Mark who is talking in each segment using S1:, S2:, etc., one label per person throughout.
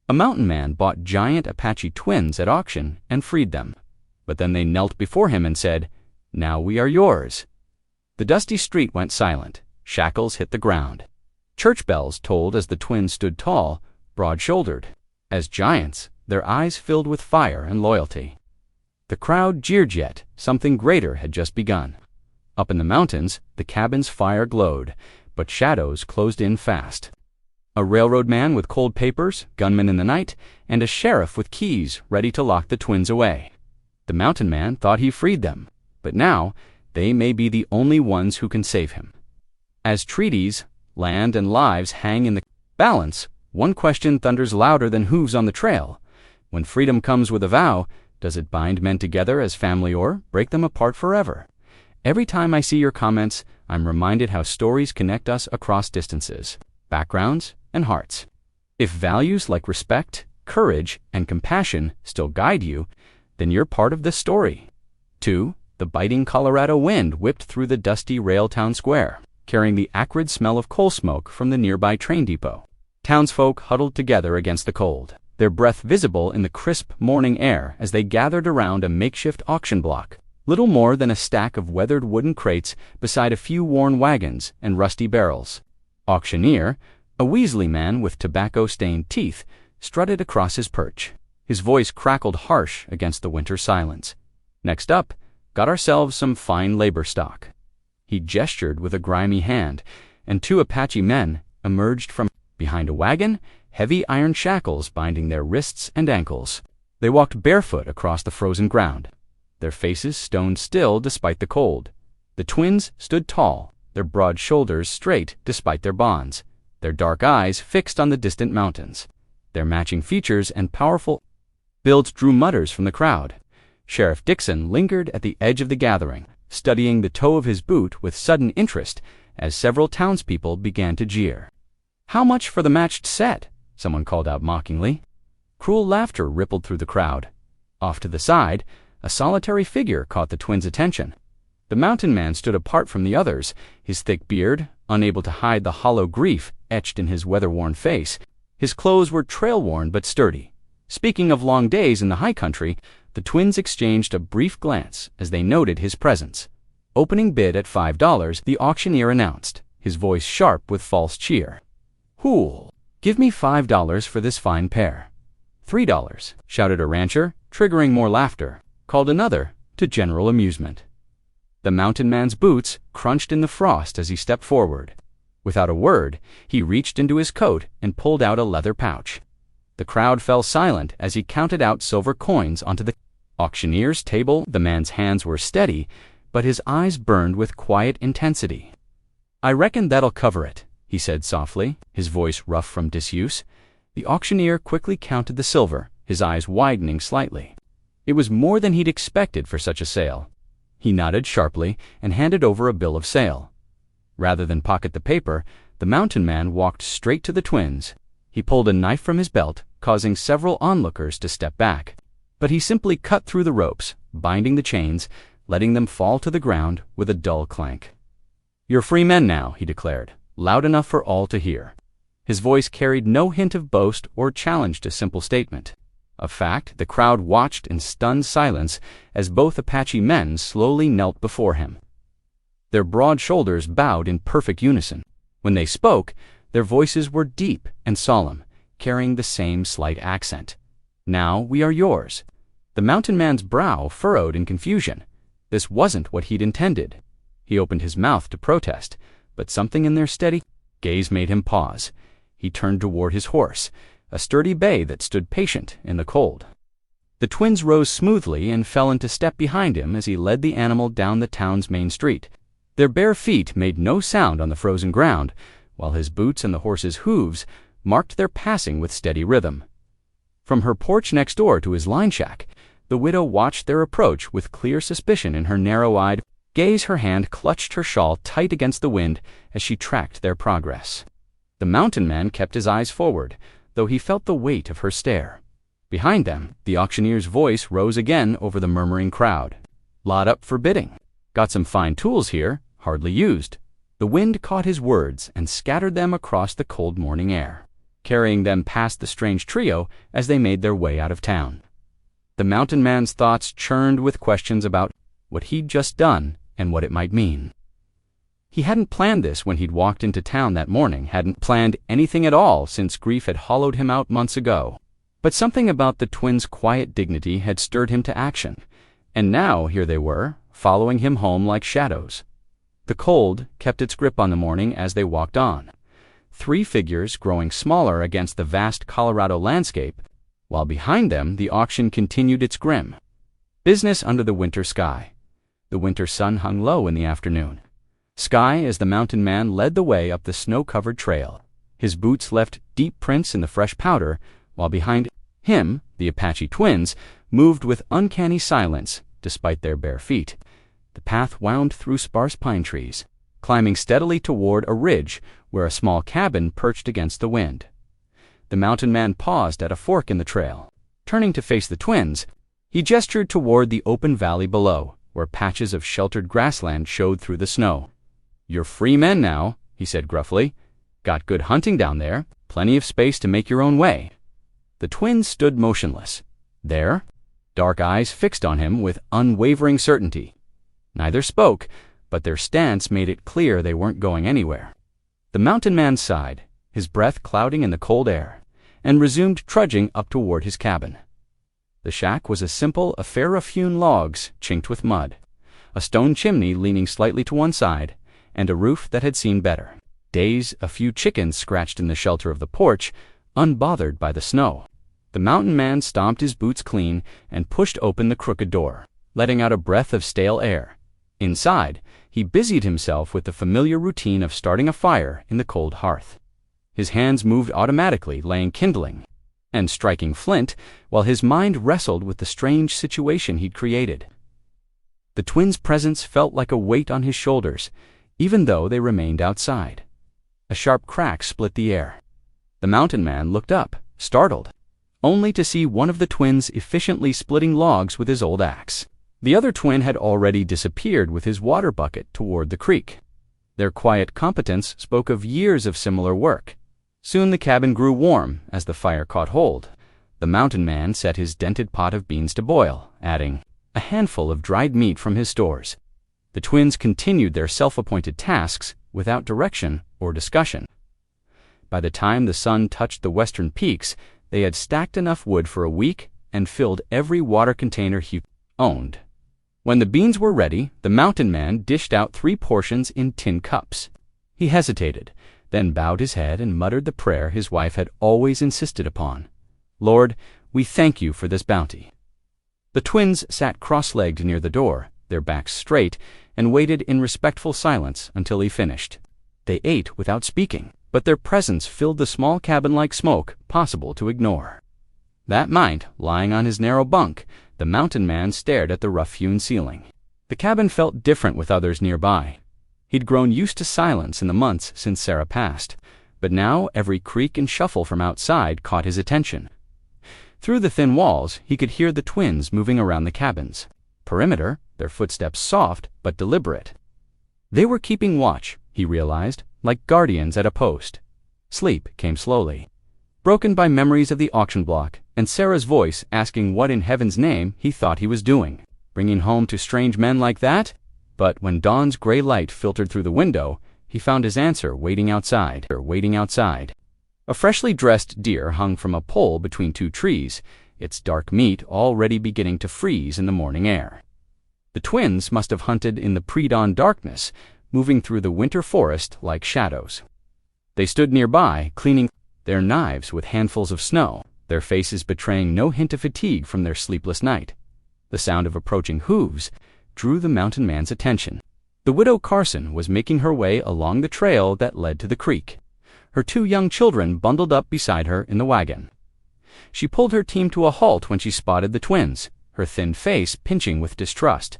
S1: A mountain man bought giant Apache twins at auction and freed them. But then they knelt before him and said, "Now we are yours." The dusty street went silent. Shackles hit the ground. Church bells tolled as the twins stood tall, broad-shouldered. As giants, their eyes filled with fire and loyalty. The crowd jeered, yet something greater had just begun. Up in the mountains, the cabin's fire glowed, but shadows closed in fast. A railroad man with cold papers, gunmen in the night, and a sheriff with keys ready to lock the twins away. The mountain man thought he freed them, but now they may be the only ones who can save him. As treaties, land, and lives hang in the balance, one question thunders louder than hooves on the trail. When freedom comes with a vow, does it bind men together as family or break them apart forever? Every time I see your comments, I'm reminded how stories connect us across distances, backgrounds, and hearts. If values like respect, courage, and compassion still guide you, then you're part of this story. 2. The biting Colorado wind whipped through the dusty rail town square, carrying the acrid smell of coal smoke from the nearby train depot. Townsfolk huddled together against the cold, their breath visible in the crisp morning air as they gathered around a makeshift auction block, little more than a stack of weathered wooden crates beside a few worn wagons and rusty barrels. Auctioneer, a Weasley man with tobacco-stained teeth, strutted across his perch. His voice crackled harsh against the winter silence. "Next up, got ourselves some fine labor stock." He gestured with a grimy hand, and 2 Apache men emerged from behind a wagon, heavy iron shackles binding their wrists and ankles. They walked barefoot across the frozen ground, their faces stone still despite the cold. The twins stood tall, their broad shoulders straight despite their bonds, their dark eyes fixed on the distant mountains. Their matching features and powerful builds drew mutters from the crowd. Sheriff Dixon lingered at the edge of the gathering, studying the toe of his boot with sudden interest as several townspeople began to jeer. "How much for the matched set?" someone called out mockingly. Cruel laughter rippled through the crowd. Off to the side, a solitary figure caught the twins' attention. The mountain man stood apart from the others, his thick beard, unable to hide the hollow grief etched in his weather-worn face. His clothes were trail-worn but sturdy. Speaking of long days in the high country, the twins exchanged a brief glance as they noted his presence. Opening bid at $5, the auctioneer announced, his voice sharp with false cheer. "Who'll give me $5 for this fine pair?" $3, shouted a rancher, triggering more laughter, called another to general amusement. The mountain man's boots crunched in the frost as he stepped forward. Without a word, he reached into his coat and pulled out a leather pouch. The crowd fell silent as he counted out silver coins onto the auctioneer's table. The man's hands were steady, but his eyes burned with quiet intensity. "I reckon that'll cover it," he said softly, his voice rough from disuse. The auctioneer quickly counted the silver, his eyes widening slightly. It was more than he'd expected for such a sale. He nodded sharply and handed over a bill of sale. Rather than pocket the paper, the mountain man walked straight to the twins. He pulled a knife from his belt, causing several onlookers to step back. But he simply cut through the ropes, binding the chains, letting them fall to the ground with a dull clank. "You're free men now," he declared, loud enough for all to hear. His voice carried no hint of boast or challenge to simple statement. A fact the crowd watched in stunned silence as both Apache men slowly knelt before him. Their broad shoulders bowed in perfect unison. When they spoke, their voices were deep and solemn, carrying the same slight accent. "Now we are yours." The mountain man's brow furrowed in confusion. This wasn't what he'd intended. He opened his mouth to protest, but something in their steady gaze made him pause. He turned toward his horse, a sturdy bay that stood patient in the cold. The twins rose smoothly and fell into step behind him as he led the animal down the town's main street. Their bare feet made no sound on the frozen ground, while his boots and the horse's hooves marked their passing with steady rhythm. From her porch next door to his line shack, the widow watched their approach with clear suspicion in her narrow-eyed gaze. Her hand clutched her shawl tight against the wind as she tracked their progress. The mountain man kept his eyes forward, though he felt the weight of her stare. Behind them, the auctioneer's voice rose again over the murmuring crowd. "Lot up for bidding. Got some fine tools here, hardly used." The wind caught his words and scattered them across the cold morning air. carrying them past the strange trio as they made their way out of town. The mountain man's thoughts churned with questions about what he'd just done and what it might mean. He hadn't planned this when he'd walked into town that morning, hadn't planned anything at all since grief had hollowed him out months ago. But something about the twins' quiet dignity had stirred him to action, and now here they were, following him home like shadows. The cold kept its grip on the morning as they walked on, 3 figures growing smaller against the vast Colorado landscape, while behind them the auction continued its grim business under the winter sky. The winter sun hung low in the afternoon sky as the mountain man led the way up the snow-covered trail. His boots left deep prints in the fresh powder, while behind him, the Apache twins moved with uncanny silence despite their bare feet. The path wound through sparse pine trees, climbing steadily toward a ridge where a small cabin perched against the wind. The mountain man paused at a fork in the trail. Turning to face the twins, he gestured toward the open valley below, where patches of sheltered grassland showed through the snow. "You're free men now," he said gruffly. "Got good hunting down there, plenty of space to make your own way." The twins stood motionless, there, dark eyes fixed on him with unwavering certainty. Neither spoke, but their stance made it clear they weren't going anywhere. The mountain man sighed, his breath clouding in the cold air, and resumed trudging up toward his cabin. The shack was a simple affair of hewn logs chinked with mud, a stone chimney leaning slightly to one side, and a roof that had seen better days. A few chickens scratched in the shelter of the porch, unbothered by the snow. The mountain man stomped his boots clean and pushed open the crooked door, letting out a breath of stale air. Inside, he busied himself with the familiar routine of starting a fire in the cold hearth. His hands moved automatically, laying kindling and striking flint, while his mind wrestled with the strange situation he'd created. The twins' presence felt like a weight on his shoulders, even though they remained outside. A sharp crack split the air. The mountain man looked up, startled, only to see one of the twins efficiently splitting logs with his old axe. The other twin had already disappeared with his water bucket toward the creek. Their quiet competence spoke of years of similar work. Soon the cabin grew warm as the fire caught hold. The mountain man set his dented pot of beans to boil, adding a handful of dried meat from his stores. The twins continued their self-appointed tasks without direction or discussion. By the time the sun touched the western peaks, they had stacked enough wood for a week and filled every water container he owned. When the beans were ready, the mountain man dished out 3 portions in tin cups. He hesitated, then bowed his head and muttered the prayer his wife had always insisted upon. "Lord, we thank you for this bounty." The twins sat cross-legged near the door, their backs straight, and waited in respectful silence until he finished. They ate without speaking, but their presence filled the small cabin like smoke possible to ignore. That night, lying on his narrow bunk, the mountain man stared at the rough-hewn ceiling. The cabin felt different with others nearby. He'd grown used to silence in the months since Sarah passed, but now every creak and shuffle from outside caught his attention. Through the thin walls, he could hear the twins moving around the cabin's perimeter, their footsteps soft but deliberate. They were keeping watch, he realized, like guardians at a post. Sleep came slowly, broken by memories of the auction block and Sarah's voice asking what in heaven's name he thought he was doing, bringing home to strange men like that? But when dawn's gray light filtered through the window, he found his answer waiting outside. A freshly dressed deer hung from a pole between 2 trees, its dark meat already beginning to freeze in the morning air. The twins must have hunted in the pre-dawn darkness, moving through the winter forest like shadows. They stood nearby, cleaning their knives with handfuls of snow, their faces betraying no hint of fatigue from their sleepless night. The sound of approaching hooves drew the mountain man's attention. The widow Carson was making her way along the trail that led to the creek, her 2 young children bundled up beside her in the wagon. She pulled her team to a halt when she spotted the twins, her thin face pinching with distrust.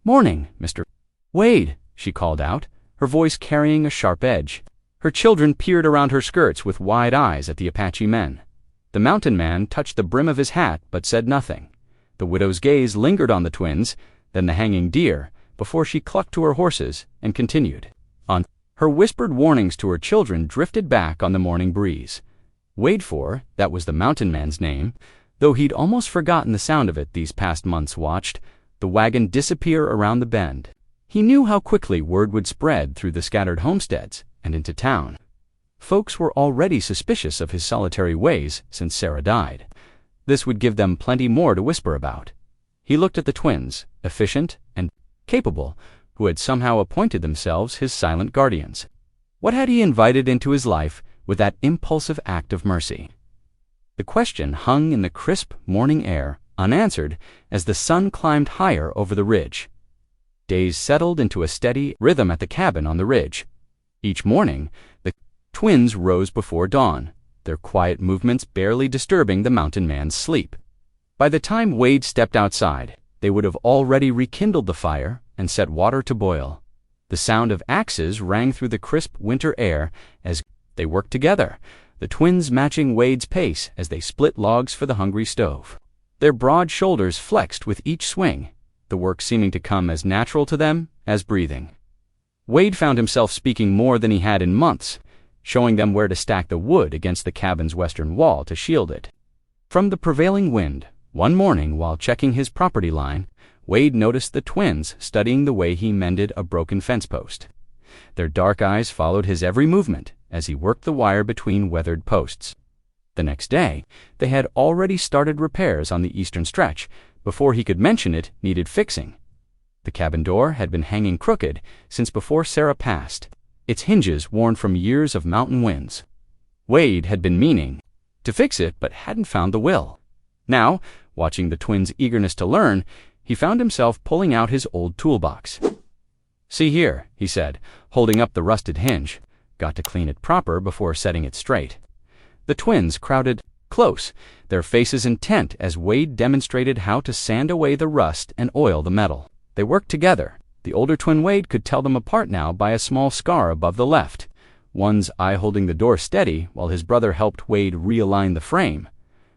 S1: "Morning, Mr. Wade," she called out, her voice carrying a sharp edge. Her children peered around her skirts with wide eyes at the Apache men. The mountain man touched the brim of his hat but said nothing. The widow's gaze lingered on the twins, then the hanging deer, before she clucked to her horses and continued on. Her whispered warnings to her children drifted back on the morning breeze, Wade for, that was the mountain man's name, though he'd almost forgotten the sound of it these past months, watched the wagon disappear around the bend. He knew how quickly word would spread through the scattered homesteads and into town. Folks were already suspicious of his solitary ways since Sarah died. This would give them plenty more to whisper about. He looked at the twins, efficient and capable, who had somehow appointed themselves his silent guardians. What had he invited into his life with that impulsive act of mercy? The question hung in the crisp morning air, unanswered, as the sun climbed higher over the ridge. Days settled into a steady rhythm at the cabin on the ridge. Each morning, the twins rose before dawn, their quiet movements barely disturbing the mountain man's sleep. By the time Wade stepped outside, they would have already rekindled the fire and set water to boil. The sound of axes rang through the crisp winter air as they worked together, the twins matching Wade's pace as they split logs for the hungry stove. Their broad shoulders flexed with each swing, the work seeming to come as natural to them as breathing. Wade found himself speaking more than he had in months, showing them where to stack the wood against the cabin's western wall to shield it. From the prevailing wind, one morning while checking his property line, Wade noticed the twins studying the way he mended a broken fence post. Their dark eyes followed his every movement as he worked the wire between weathered posts. The next day, they had already started repairs on the eastern stretch before he could mention it needed fixing. The cabin door had been hanging crooked since before Sarah passed, its hinges worn from years of mountain winds. Wade had been meaning to fix it but hadn't found the will. Now, watching the twins' eagerness to learn, he found himself pulling out his old toolbox. "See here," he said, holding up the rusted hinge. "Got to clean it proper before setting it straight." The twins crowded close, their faces intent as Wade demonstrated how to sand away the rust and oil the metal. They worked together. The older twin Wade could tell them apart now by a small scar above the left, one's eye holding the door steady while his brother helped Wade realign the frame.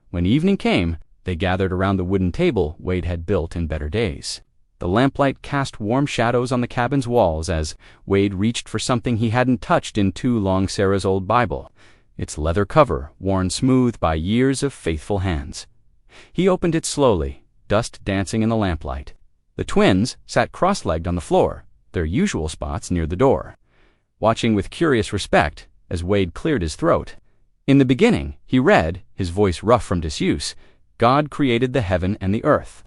S1: When evening came, they gathered around the wooden table Wade had built in better days. The lamplight cast warm shadows on the cabin's walls as Wade reached for something he hadn't touched in too long, Sarah's old Bible, its leather cover worn smooth by years of faithful hands. He opened it slowly, dust dancing in the lamplight. The twins sat cross-legged on the floor, their usual spots near the door, watching with curious respect as Wade cleared his throat. In the beginning, he read, his voice rough from disuse, "God created the heaven and the earth."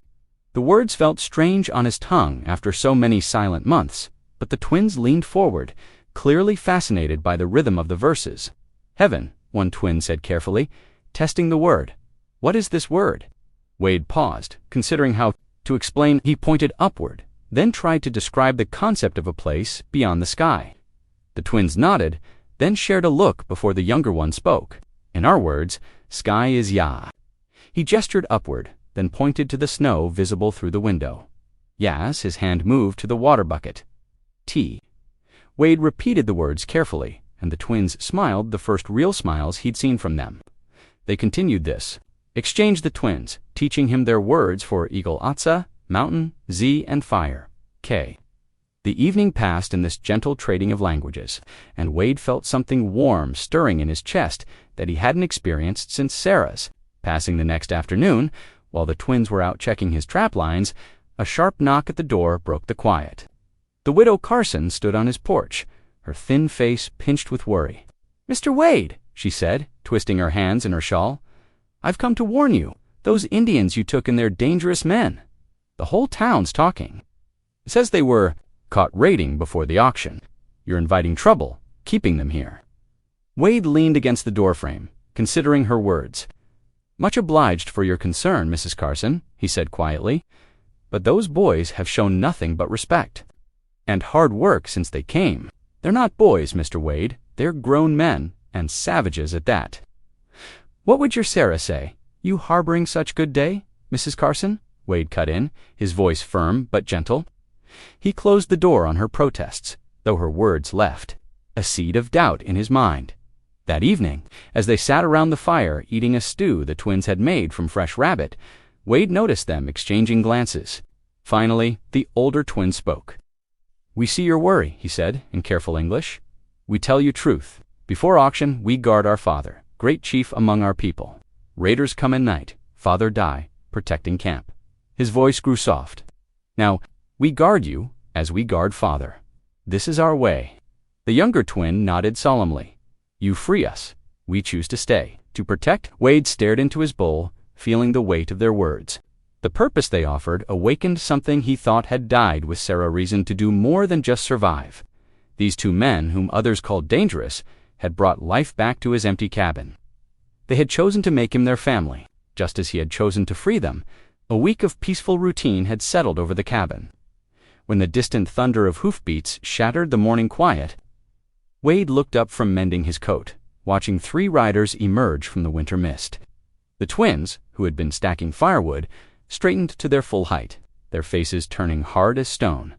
S1: The words felt strange on his tongue after so many silent months, but the twins leaned forward, clearly fascinated by the rhythm of the verses. "Heaven," one twin said carefully, testing the word. "What is this word?" Wade paused, considering how to explain. He pointed upward, then tried to describe the concept of a place beyond the sky. The twins nodded, then shared a look before the younger one spoke. "In our words, sky is Yah." He gestured upward, then pointed to the snow visible through the window. Yes, his hand moved to the water bucket. T. Wade repeated the words carefully, and the twins smiled, the first real smiles he'd seen from them. They continued this, exchanged the twins, teaching him their words for eagle Atza, mountain, Z, and fire, K. The evening passed in this gentle trading of languages, and Wade felt something warm stirring in his chest that he hadn't experienced since Sarah's. Passing the next afternoon, while the twins were out checking his trap lines, a sharp knock at the door broke the quiet. The widow Carson stood on his porch, her thin face pinched with worry. "Mr. Wade," she said, twisting her hands in her shawl, "I've come to warn you. Those Indians you took in, they're dangerous men. The whole town's talking. It says they were caught raiding before the auction. You're inviting trouble, keeping them here." Wade leaned against the doorframe, considering her words. "Much obliged for your concern, Mrs. Carson," he said quietly, "but those boys have shown nothing but respect and hard work since they came. They're not boys, Mr. Wade. They're grown men, and savages at that." "What would your Sarah say? You harboring such good day, Mrs. Carson?" Wade cut in, his voice firm but gentle. He closed the door on her protests, though her words left a seed of doubt in his mind. That evening, as they sat around the fire eating a stew the twins had made from fresh rabbit, Wade noticed them exchanging glances. Finally, the older twin spoke. "We see your worry," he said in careful English. "We tell you truth. Before auction, we guard our father. great chief among our people. Raiders come at night, father die, protecting camp. His voice grew soft. Now, we guard you as we guard father. This is our way. The younger twin nodded solemnly. You free us. We choose to stay. To protect? Wade stared into his bowl, feeling the weight of their words. The purpose they offered awakened something he thought had died with Sarah reason to do more than just survive. These two men, whom others called dangerous, had brought life back to his empty cabin. They had chosen to make him their family, just as he had chosen to free them. A week of peaceful routine had settled over the cabin. When the distant thunder of hoofbeats shattered the morning quiet, Wade looked up from mending his coat, watching 3 riders emerge from the winter mist. The twins, who had been stacking firewood, straightened to their full height, their faces turning hard as stone.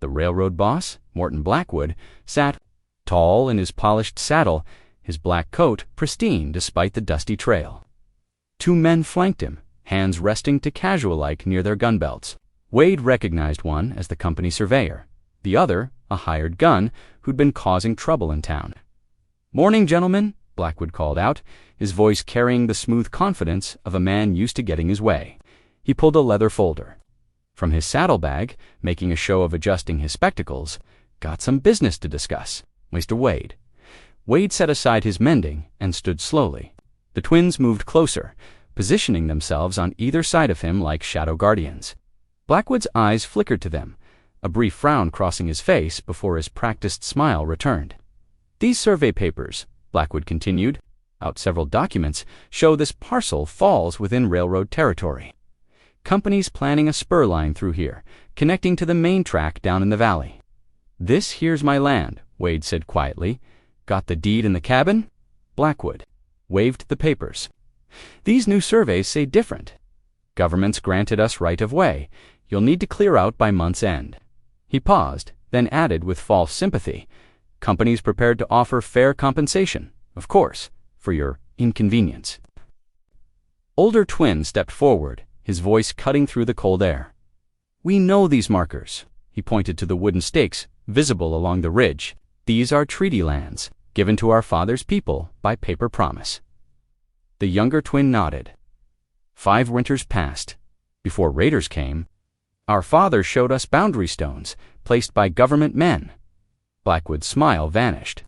S1: The railroad boss, Morton Blackwood, sat tall in his polished saddle, his black coat pristine despite the dusty trail. 2 men flanked him, hands resting to casual-like near their gun belts. Wade recognized one as the company surveyor, the other a hired gun who'd been causing trouble in town. "Morning, gentlemen," Blackwood called out, his voice carrying the smooth confidence of a man used to getting his way. He pulled a leather folder from his saddlebag, making a show of adjusting his spectacles. "Got some business to discuss, Mr. Wade." Wade set aside his mending and stood slowly. The twins moved closer, positioning themselves on either side of him like shadow guardians. Blackwood's eyes flickered to them, a brief frown crossing his face before his practiced smile returned. "These survey papers," Blackwood continued, "out several documents, show this parcel falls within railroad territory. Companies planning a spur line through here, connecting to the main track down in the valley." "This here's my land," Wade said quietly. "Got the deed in the cabin?" Blackwood waved the papers. "These new surveys say different. Government's granted us right of way. You'll need to clear out by month's end." He paused, then added with false sympathy, "Companies prepared to offer fair compensation, of course, for your inconvenience." Older twin stepped forward, his voice cutting through the cold air. "We know these markers." He pointed to the wooden stakes visible along the ridge. "These are treaty lands, given to our father's people by paper promise." The younger twin nodded. 5 winters passed. Before raiders came, our father showed us boundary stones placed by government men. Blackwood's smile vanished.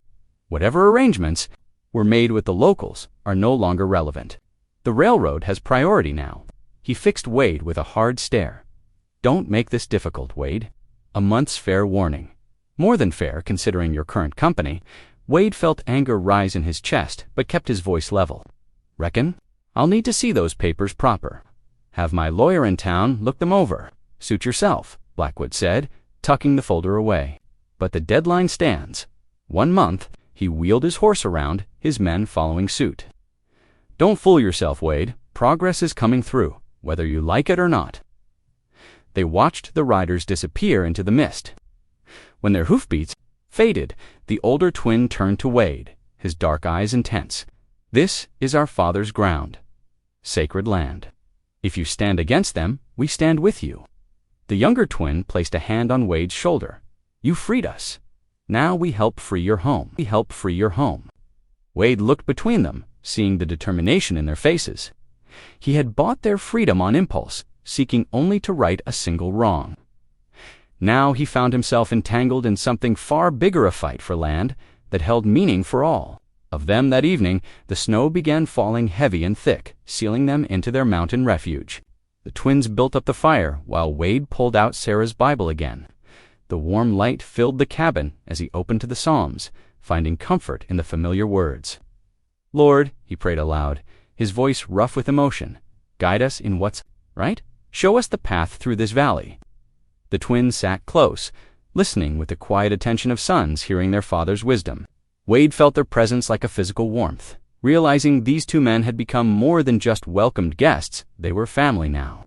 S1: Whatever arrangements were made with the locals are no longer relevant. The railroad has priority now. He fixed Wade with a hard stare. "Don't make this difficult, Wade. A month's fair warning. More than fair, considering your current company." Wade felt anger rise in his chest, but kept his voice level. "Reckon? I'll need to see those papers proper. Have my lawyer in town look them over. Suit yourself," Blackwood said, tucking the folder away. "But the deadline stands. 1 month." He wheeled his horse around, his men following suit. "Don't fool yourself, Wade. Progress is coming through, whether you like it or not." They watched the riders disappear into the mist. When their hoofbeats faded, the older twin turned to Wade, his dark eyes intense. "This is our father's ground. Sacred land. If you stand against them, we stand with you." The younger twin placed a hand on Wade's shoulder. "You freed us. Now we help free your home. We help free your home." Wade looked between them, seeing the determination in their faces. He had bought their freedom on impulse, seeking only to right a single wrong. Now he found himself entangled in something far bigger, a fight for land that held meaning for all. Of them that evening, the snow began falling heavy and thick, sealing them into their mountain refuge. The twins built up the fire while Wade pulled out Sarah's Bible again. The warm light filled the cabin as he opened to the Psalms, finding comfort in the familiar words. "Lord," he prayed aloud, his voice rough with emotion, "guide us in what's right. Show us the path through this valley." The twins sat close, listening with the quiet attention of sons hearing their father's wisdom. Wade felt their presence like a physical warmth. Realizing these 2 men had become more than just welcomed guests, they were family now.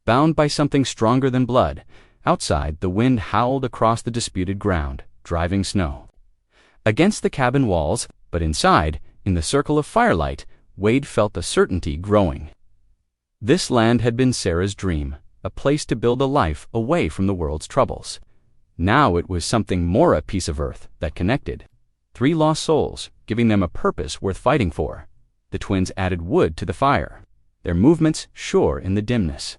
S1: Bound by something stronger than blood, outside the wind howled across the disputed ground, driving snow against the cabin walls, but inside, in the circle of firelight, Wade felt the certainty growing. This land had been Sarah's dream, a place to build a life away from the world's troubles. Now it was something more, a piece of earth that connected 3 lost souls, giving them a purpose worth fighting for. The twins added wood to the fire, their movements sure in the dimness.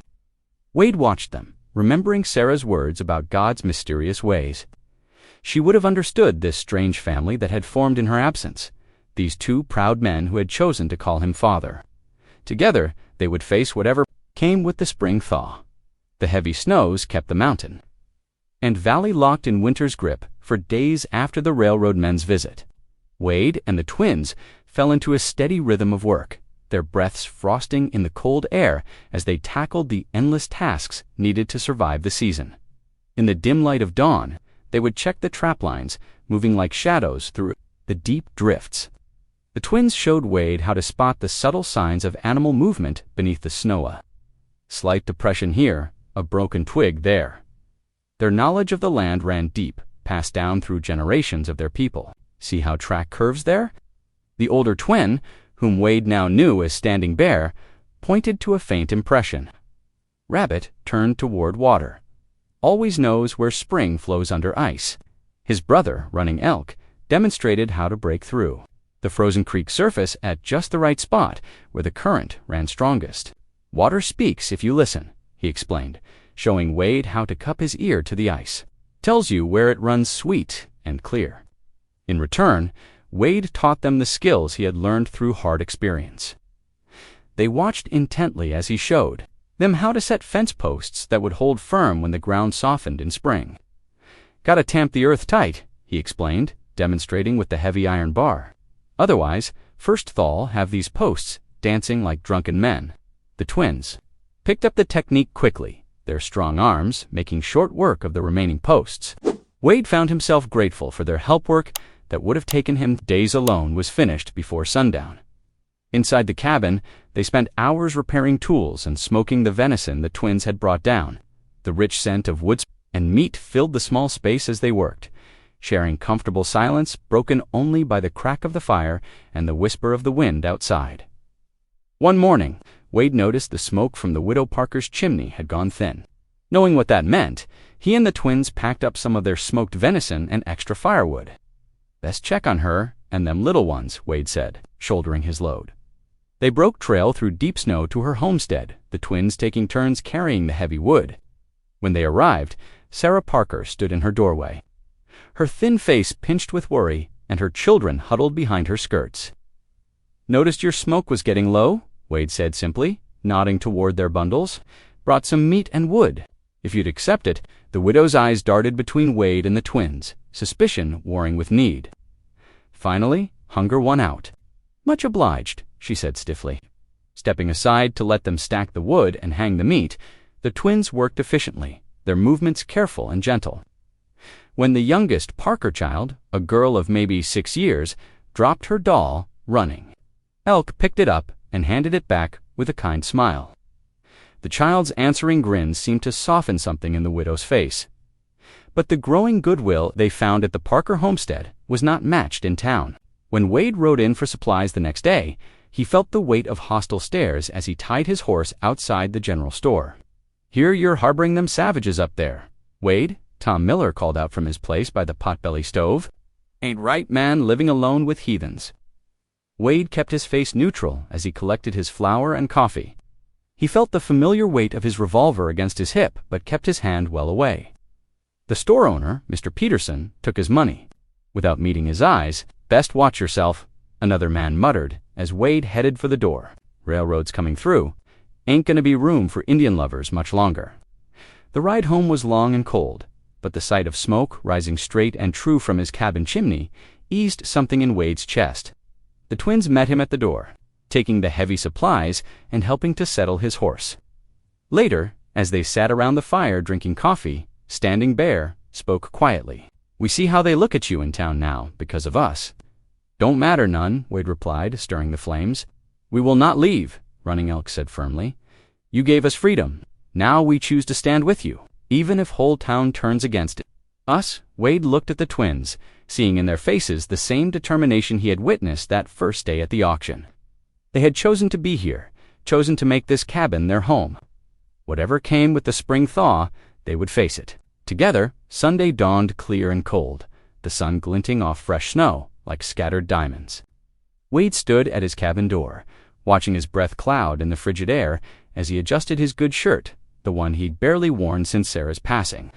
S1: Wade watched them, remembering Sarah's words about God's mysterious ways. She would have understood this strange family that had formed in her absence, these two proud men who had chosen to call him father. Together, they would face whatever came with the spring thaw. The heavy snows kept the mountain and valley locked in winter's grip for days after the railroad men's visit. Wade and the twins fell into a steady rhythm of work, their breaths frosting in the cold air as they tackled the endless tasks needed to survive the season. In the dim light of dawn, they would check the trap lines, moving like shadows through the deep drifts. The twins showed Wade how to spot the subtle signs of animal movement beneath the snow. Slight depression here, a broken twig there. Their knowledge of the land ran deep, passed down through generations of their people. See how track curves there? The older twin, whom Wade now knew as Standing Bear, pointed to a faint impression. Rabbit turned toward water. Always knows where spring flows under ice. His brother, Running Elk, demonstrated how to break through the frozen creek surface at just the right spot where the current ran strongest. Water speaks if you listen, he explained, showing Wade how to cup his ear to the ice. Tells you where it runs sweet and clear. In return, Wade taught them the skills he had learned through hard experience. They watched intently as he showed them how to set fence posts that would hold firm when the ground softened in spring. Gotta tamp the earth tight, he explained, demonstrating with the heavy iron bar. Otherwise, first thaw'll have these posts dancing like drunken men. The twins picked up the technique quickly, their strong arms making short work of the remaining posts. Wade found himself grateful for their help. Work that would have taken him days alone was finished before sundown. Inside the cabin, they spent hours repairing tools and smoking the venison the twins had brought down. The rich scent of wood and meat filled the small space as they worked, sharing comfortable silence broken only by the crack of the fire and the whisper of the wind outside. One morning, Wade noticed the smoke from the Widow Parker's chimney had gone thin. Knowing what that meant, he and the twins packed up some of their smoked venison and extra firewood. Best check on her and them little ones, Wade said, shouldering his load. They broke trail through deep snow to her homestead, the twins taking turns carrying the heavy wood. When they arrived, Sarah Parker stood in her doorway, her thin face pinched with worry, and her children huddled behind her skirts. Noticed your smoke was getting low, Wade said simply, nodding toward their bundles. Brought some meat and wood. If you'd accept it. The widow's eyes darted between Wade and the twins, suspicion warring with need. Finally, hunger won out. Much obliged, she said stiffly. Stepping aside to let them stack the wood and hang the meat, the twins worked efficiently, their movements careful and gentle. When the youngest Parker child, a girl of maybe 6 years, dropped her doll, running, Elk picked it up and handed it back with a kind smile. The child's answering grin seemed to soften something in the widow's face. But the growing goodwill they found at the Parker homestead was not matched in town. When Wade rode in for supplies the next day, he felt the weight of hostile stares as he tied his horse outside the general store. "Hear you're harboring them savages up there, Wade," Tom Miller called out from his place by the potbelly stove. "Ain't right, man, living alone with heathens." Wade kept his face neutral as he collected his flour and coffee. He felt the familiar weight of his revolver against his hip, but kept his hand well away. The store owner, Mr. Peterson, took his money. Without meeting his eyes, "Best watch yourself," another man muttered as Wade headed for the door. "Railroad's coming through. Ain't gonna be room for Indian lovers much longer." The ride home was long and cold, but the sight of smoke rising straight and true from his cabin chimney eased something in Wade's chest. The twins met him at the door, taking the heavy supplies and helping to settle his horse. Later, as they sat around the fire drinking coffee, Standing Bear spoke quietly. "We see how they look at you in town now, because of us." "Don't matter none," Wade replied, stirring the flames. "We will not leave," Running Elk said firmly. "You gave us freedom. Now we choose to stand with you, even if whole town turns against it." Us, Wade looked at the twins, seeing in their faces the same determination he had witnessed that first day at the auction. They had chosen to be here, chosen to make this cabin their home. Whatever came with the spring thaw, they would face it. Together, Sunday dawned clear and cold, the sun glinting off fresh snow like scattered diamonds. Wade stood at his cabin door, watching his breath cloud in the frigid air as he adjusted his good shirt, the one he'd barely worn since Sarah's passing.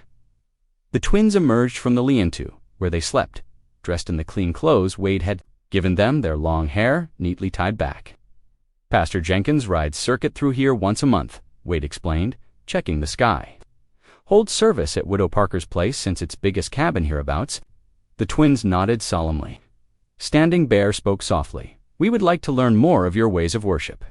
S1: The twins emerged from the lean-to, where they slept, dressed in the clean clothes Wade had given them, their long hair neatly tied back. "Pastor Jenkins rides circuit through here once a month," Wade explained, checking the sky. "Holds service at Widow Parker's place since it's biggest cabin hereabouts." The twins nodded solemnly. Standing Bear spoke softly. "We would like to learn more of your ways of worship."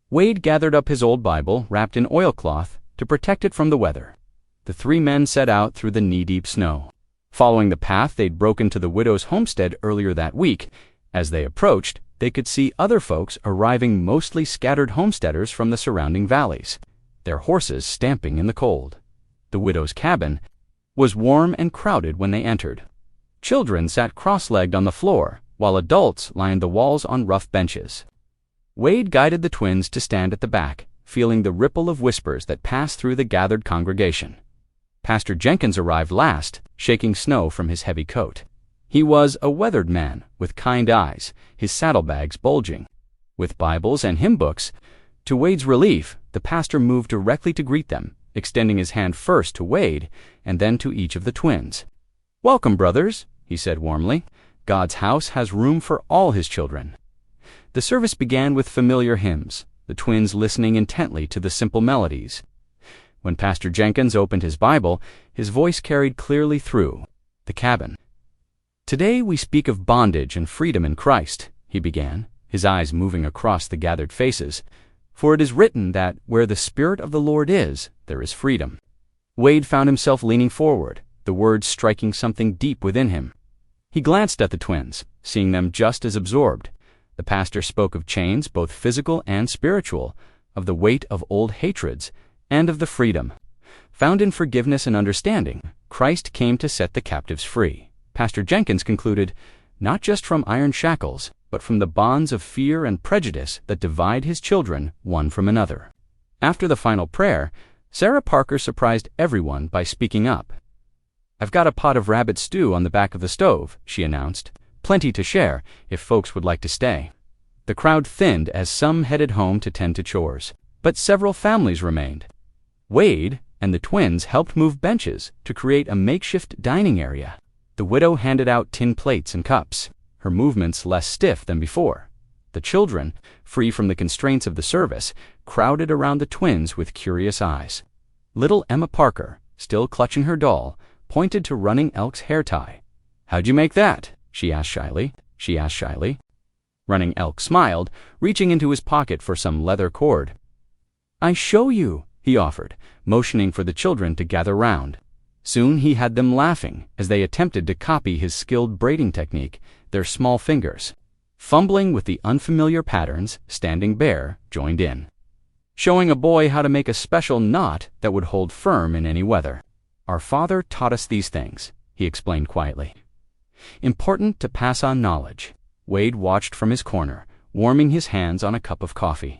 S1: Wade gathered up his old Bible, wrapped in oilcloth, to protect it from the weather. The three men set out through the knee-deep snow, following the path they'd broken to the widow's homestead earlier that week. As they approached, they could see other folks arriving, mostly scattered homesteaders from the surrounding valleys, their horses stamping in the cold. The widow's cabin was warm and crowded when they entered. Children sat cross-legged on the floor, while adults lined the walls on rough benches. Wade guided the twins to stand at the back, feeling the ripple of whispers that passed through the gathered congregation. Pastor Jenkins arrived last, shaking snow from his heavy coat. He was a weathered man with kind eyes, his saddlebags bulging. With Bibles and hymn books, to Wade's relief, the pastor moved directly to greet them, extending his hand first to Wade and then to each of the twins. "Welcome, brothers," he said warmly. "God's house has room for all his children." The service began with familiar hymns, the twins listening intently to the simple melodies. When Pastor Jenkins opened his Bible, his voice carried clearly through the cabin. "Today we speak of bondage and freedom in Christ," he began, his eyes moving across the gathered faces. "For it is written that where the Spirit of the Lord is, there is freedom." Wade found himself leaning forward, the words striking something deep within him. He glanced at the twins, seeing them just as absorbed. The pastor spoke of chains, both physical and spiritual, of the weight of old hatreds, and of the freedom found in forgiveness and understanding. Christ came to set the captives free. Pastor Jenkins concluded, not just from iron shackles, but from the bonds of fear and prejudice that divide his children one from another. After the final prayer, Sarah Parker surprised everyone by speaking up. "I've got a pot of rabbit stew on the back of the stove," she announced. "Plenty to share, if folks would like to stay." The crowd thinned as some headed home to tend to chores, but several families remained. Wade and the twins helped move benches to create a makeshift dining area. The widow handed out tin plates and cups, her movements less stiff than before. The children, free from the constraints of the service, crowded around the twins with curious eyes. Little Emma Parker, still clutching her doll, pointed to Running Elk's hair tie. "How'd you make that?" she asked shyly. Running Elk smiled, reaching into his pocket for some leather cord. "I show you," he offered, motioning for the children to gather round. Soon he had them laughing as they attempted to copy his skilled braiding technique, their small fingers. Fumbling with the unfamiliar patterns, Standing Bear joined in, showing a boy how to make a special knot that would hold firm in any weather. "Our Father taught us these things," he explained quietly. "Important to pass on knowledge." Wade watched from his corner, warming his hands on a cup of coffee.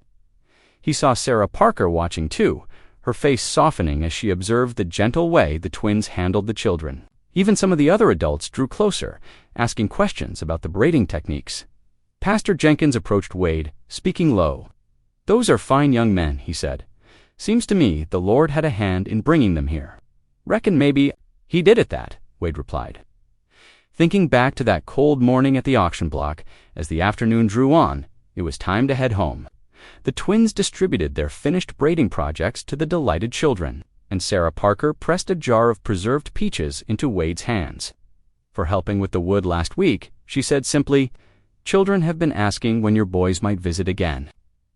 S1: He saw Sarah Parker watching too, her face softening as she observed the gentle way the twins handled the children. Even some of the other adults drew closer, asking questions about the braiding techniques. Pastor Jenkins approached Wade, speaking low. "Those are fine young men," he said. "Seems to me the Lord had a hand in bringing them here." "Reckon maybe he did at that," Wade replied. Thinking back to that cold morning at the auction block, as the afternoon drew on, it was time to head home. The twins distributed their finished braiding projects to the delighted children, and Sarah Parker pressed a jar of preserved peaches into Wade's hands. For helping with the wood last week, she said simply, "Children have been asking when your boys might visit again."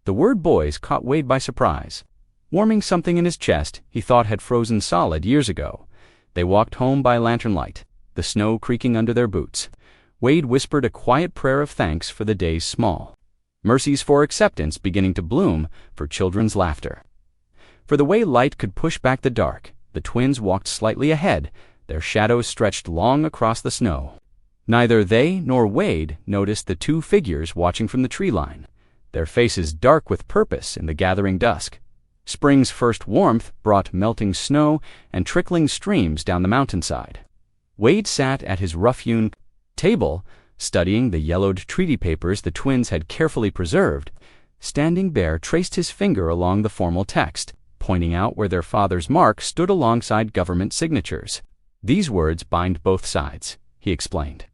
S1: The word boys caught Wade by surprise. Warming something in his chest he thought had frozen solid years ago. They walked home by lantern light, the snow creaking under their boots. Wade whispered a quiet prayer of thanks for the day's small mercies, for acceptance beginning to bloom, for children's laughter. For the way light could push back the dark, the twins walked slightly ahead, their shadows stretched long across the snow. Neither they nor Wade noticed the two figures watching from the tree line, their faces dark with purpose in the gathering dusk. Spring's first warmth brought melting snow and trickling streams down the mountainside. Wade sat at his rough-hewn table, Studying the yellowed treaty papers the twins had carefully preserved, Standing Bear traced his finger along the formal text, pointing out where their father's mark stood alongside government signatures. "These words bind both sides," he explained.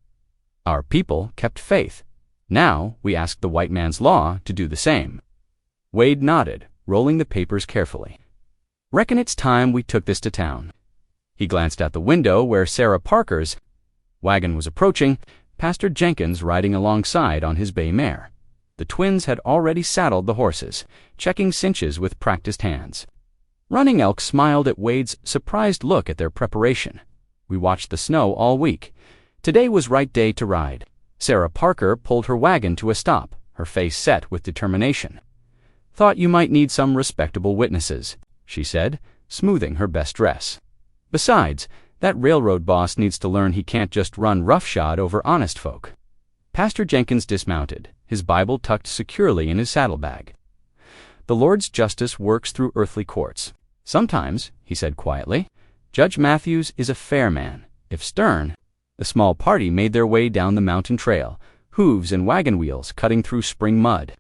S1: "Our people kept faith. Now we ask the white man's law to do the same." Wade nodded, rolling the papers carefully. "Reckon it's time we took this to town." He glanced out the window where Sarah Parker's wagon was approaching, Pastor Jenkins riding alongside on his bay mare. The twins had already saddled the horses, checking cinches with practiced hands. Running Elk smiled at Wade's surprised look at their preparation. "We watched the snow all week. Today was right day to ride." Sarah Parker pulled her wagon to a stop, her face set with determination. "Thought you might need some respectable witnesses," she said, smoothing her best dress. "Besides, that railroad boss needs to learn he can't just run roughshod over honest folk." Pastor Jenkins dismounted, his Bible tucked securely in his saddlebag. "The Lord's justice works through earthly courts. Sometimes," he said quietly, "Judge Matthews is a fair man, if stern." The small party made their way down the mountain trail, hooves and wagon wheels cutting through spring mud.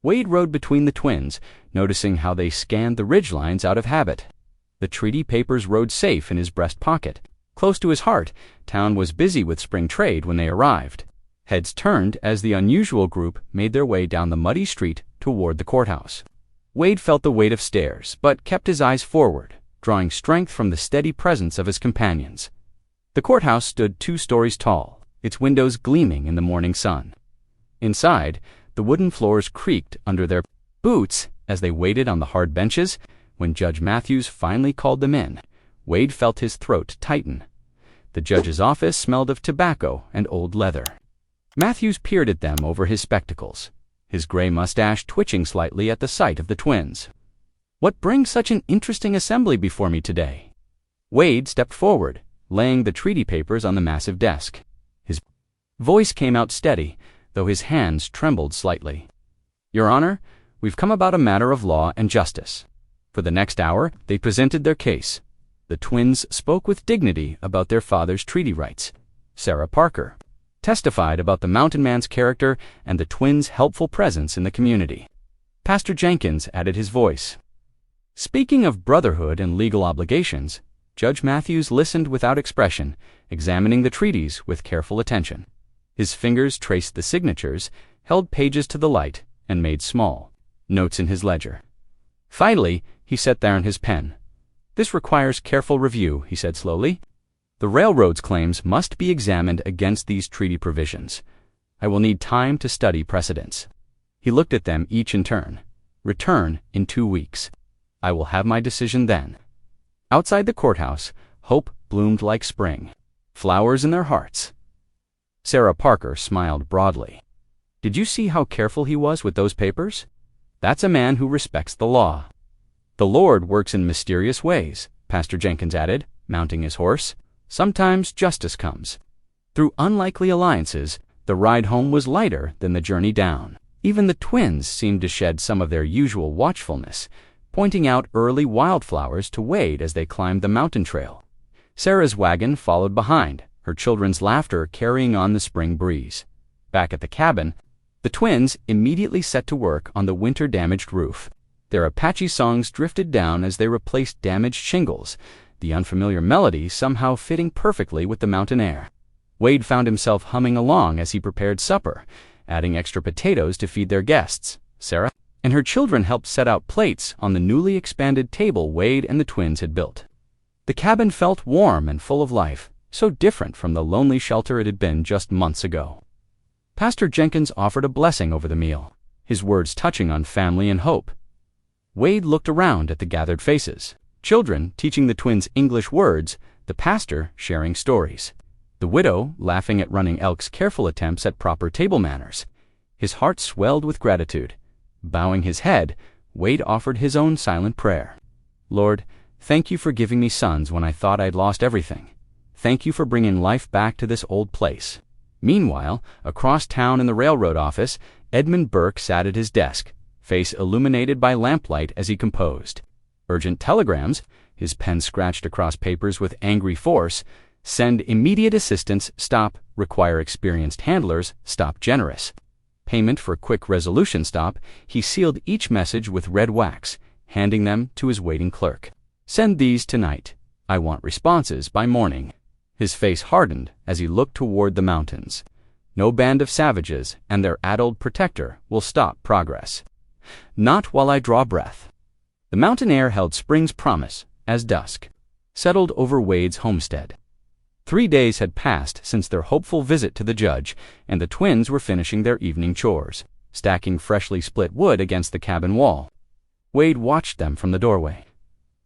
S1: Wade rode between the twins, noticing how they scanned the ridgelines out of habit. The treaty papers rode safe in his breast pocket. Close to his heart, town was busy with spring trade when they arrived. Heads turned as the unusual group made their way down the muddy street toward the courthouse. Wade felt the weight of stairs, but kept his eyes forward, drawing strength from the steady presence of his companions. The courthouse stood 2 stories tall, its windows gleaming in the morning sun. Inside, the wooden floors creaked under their boots as they waited on the hard benches. When Judge Matthews finally called them in, Wade felt his throat tighten. The judge's office smelled of tobacco and old leather. Matthews peered at them over his spectacles, his gray mustache twitching slightly at the sight of the twins. "What brings such an interesting assembly before me today?" Wade stepped forward, laying the treaty papers on the massive desk. His voice came out steady, though his hands trembled slightly. "Your Honor, we've come about a matter of law and justice." For the next hour, they presented their case. The twins spoke with dignity about their father's treaty rights. Sarah Parker testified about the mountain man's character and the twins' helpful presence in the community. Pastor Jenkins added his voice. Speaking of brotherhood and legal obligations, Judge Matthews listened without expression, examining the treaties with careful attention. His fingers traced the signatures, held pages to the light, and made small notes in his ledger. Finally, he set down his pen. "This requires careful review," he said slowly. "The railroad's claims must be examined against these treaty provisions. I will need time to study precedents." He looked at them each in turn. "Return in 2 weeks. I will have my decision then." Outside the courthouse, hope bloomed like spring, flowers in their hearts. Sarah Parker smiled broadly. "Did you see how careful he was with those papers? That's a man who respects the law." "The Lord works in mysterious ways," Pastor Jenkins added, mounting his horse. "Sometimes justice comes. Through unlikely alliances, the ride home was lighter than the journey down. Even the twins seemed to shed some of their usual watchfulness, pointing out early wildflowers to Wade as they climbed the mountain trail. Sarah's wagon followed behind, her children's laughter carrying on the spring breeze. Back at the cabin, the twins immediately set to work on the winter-damaged roof. Their Apache songs drifted down as they replaced damaged shingles, the unfamiliar melody somehow fitting perfectly with the mountain air. Wade found himself humming along as he prepared supper, adding extra potatoes to feed their guests. Sarah and her children helped set out plates on the newly expanded table Wade and the twins had built. The cabin felt warm and full of life, so different from the lonely shelter it had been just months ago. Pastor Jenkins offered a blessing over the meal, his words touching on family and hope. Wade looked around at the gathered faces. Children teaching the twins English words, the pastor sharing stories. The widow laughing at Running Elk's careful attempts at proper table manners. His heart swelled with gratitude. Bowing his head, Wade offered his own silent prayer. "Lord, thank you for giving me sons when I thought I'd lost everything. Thank you for bringing life back to this old place." Meanwhile, across town in the railroad office, Edmund Burke sat at his desk, face illuminated by lamplight as he composed. Urgent telegrams, his pen scratched across papers with angry force, Send immediate assistance, stop. Require experienced handlers, stop. Generous. Payment for quick resolution, stop. He sealed each message with red wax, handing them to his waiting clerk. Send these tonight. I want responses by morning. His face hardened as he looked toward the mountains. No band of savages and their addled protector will stop progress. Not while I draw breath. The mountain air held spring's promise as dusk settled over Wade's homestead. 3 days had passed since their hopeful visit to the judge, and the twins were finishing their evening chores, stacking freshly split wood against the cabin wall. Wade watched them from the doorway,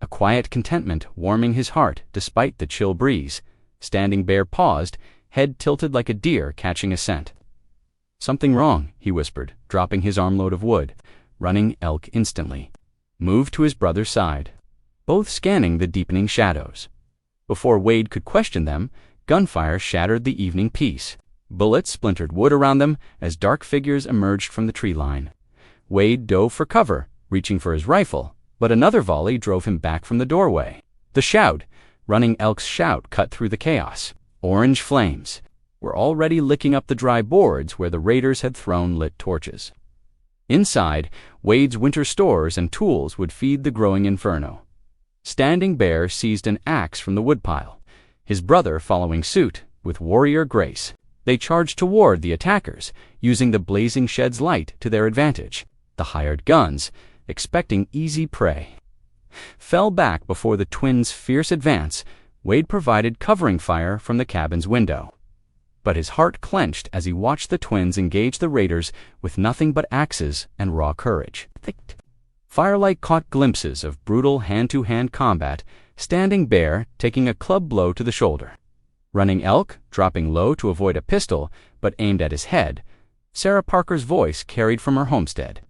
S1: a quiet contentment warming his heart despite the chill breeze. Standing Bear paused, head tilted like a deer catching a scent. Something wrong, he whispered, dropping his armload of wood. Running Elk instantly moved to his brother's side, both scanning the deepening shadows. Before Wade could question them, gunfire shattered the evening peace. Bullets splintered wood around them as dark figures emerged from the tree line. Wade dove for cover, reaching for his rifle, but another volley drove him back from the doorway. The shout, Running Elk's shout, cut through the chaos. Orange flames were already licking up the dry boards where the raiders had thrown lit torches. Inside, Wade's winter stores and tools would feed the growing inferno. Standing Bear seized an axe from the woodpile, his brother following suit with warrior grace. They charged toward the attackers, using the blazing shed's light to their advantage. The hired guns, expecting easy prey, fell back before the twins' fierce advance. Wade provided covering fire from the cabin's window, but his heart clenched as he watched the twins engage the raiders with nothing but axes and raw courage. Firelight caught glimpses of brutal hand-to-hand combat, Standing Bear taking a club blow to the shoulder, Running Elk dropping low to avoid a pistol but aimed at his head. Sarah Parker's voice carried from her homestead.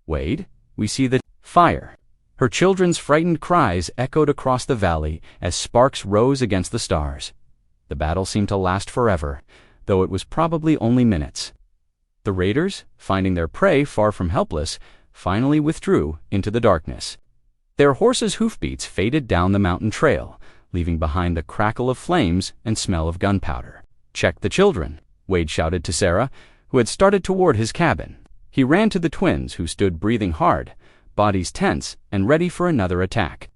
S1: Wade, we see the fire. Her children's frightened cries echoed across the valley as sparks rose against the stars. The battle seemed to last forever, though it was probably only minutes. The raiders, finding their prey far from helpless, finally withdrew into the darkness. Their horses' hoofbeats faded down the mountain trail, leaving behind the crackle of flames and smell of gunpowder. Check the children, Wade shouted to Sarah, who had started toward his cabin. He ran to the twins, who stood breathing hard, bodies tense and ready for another attack.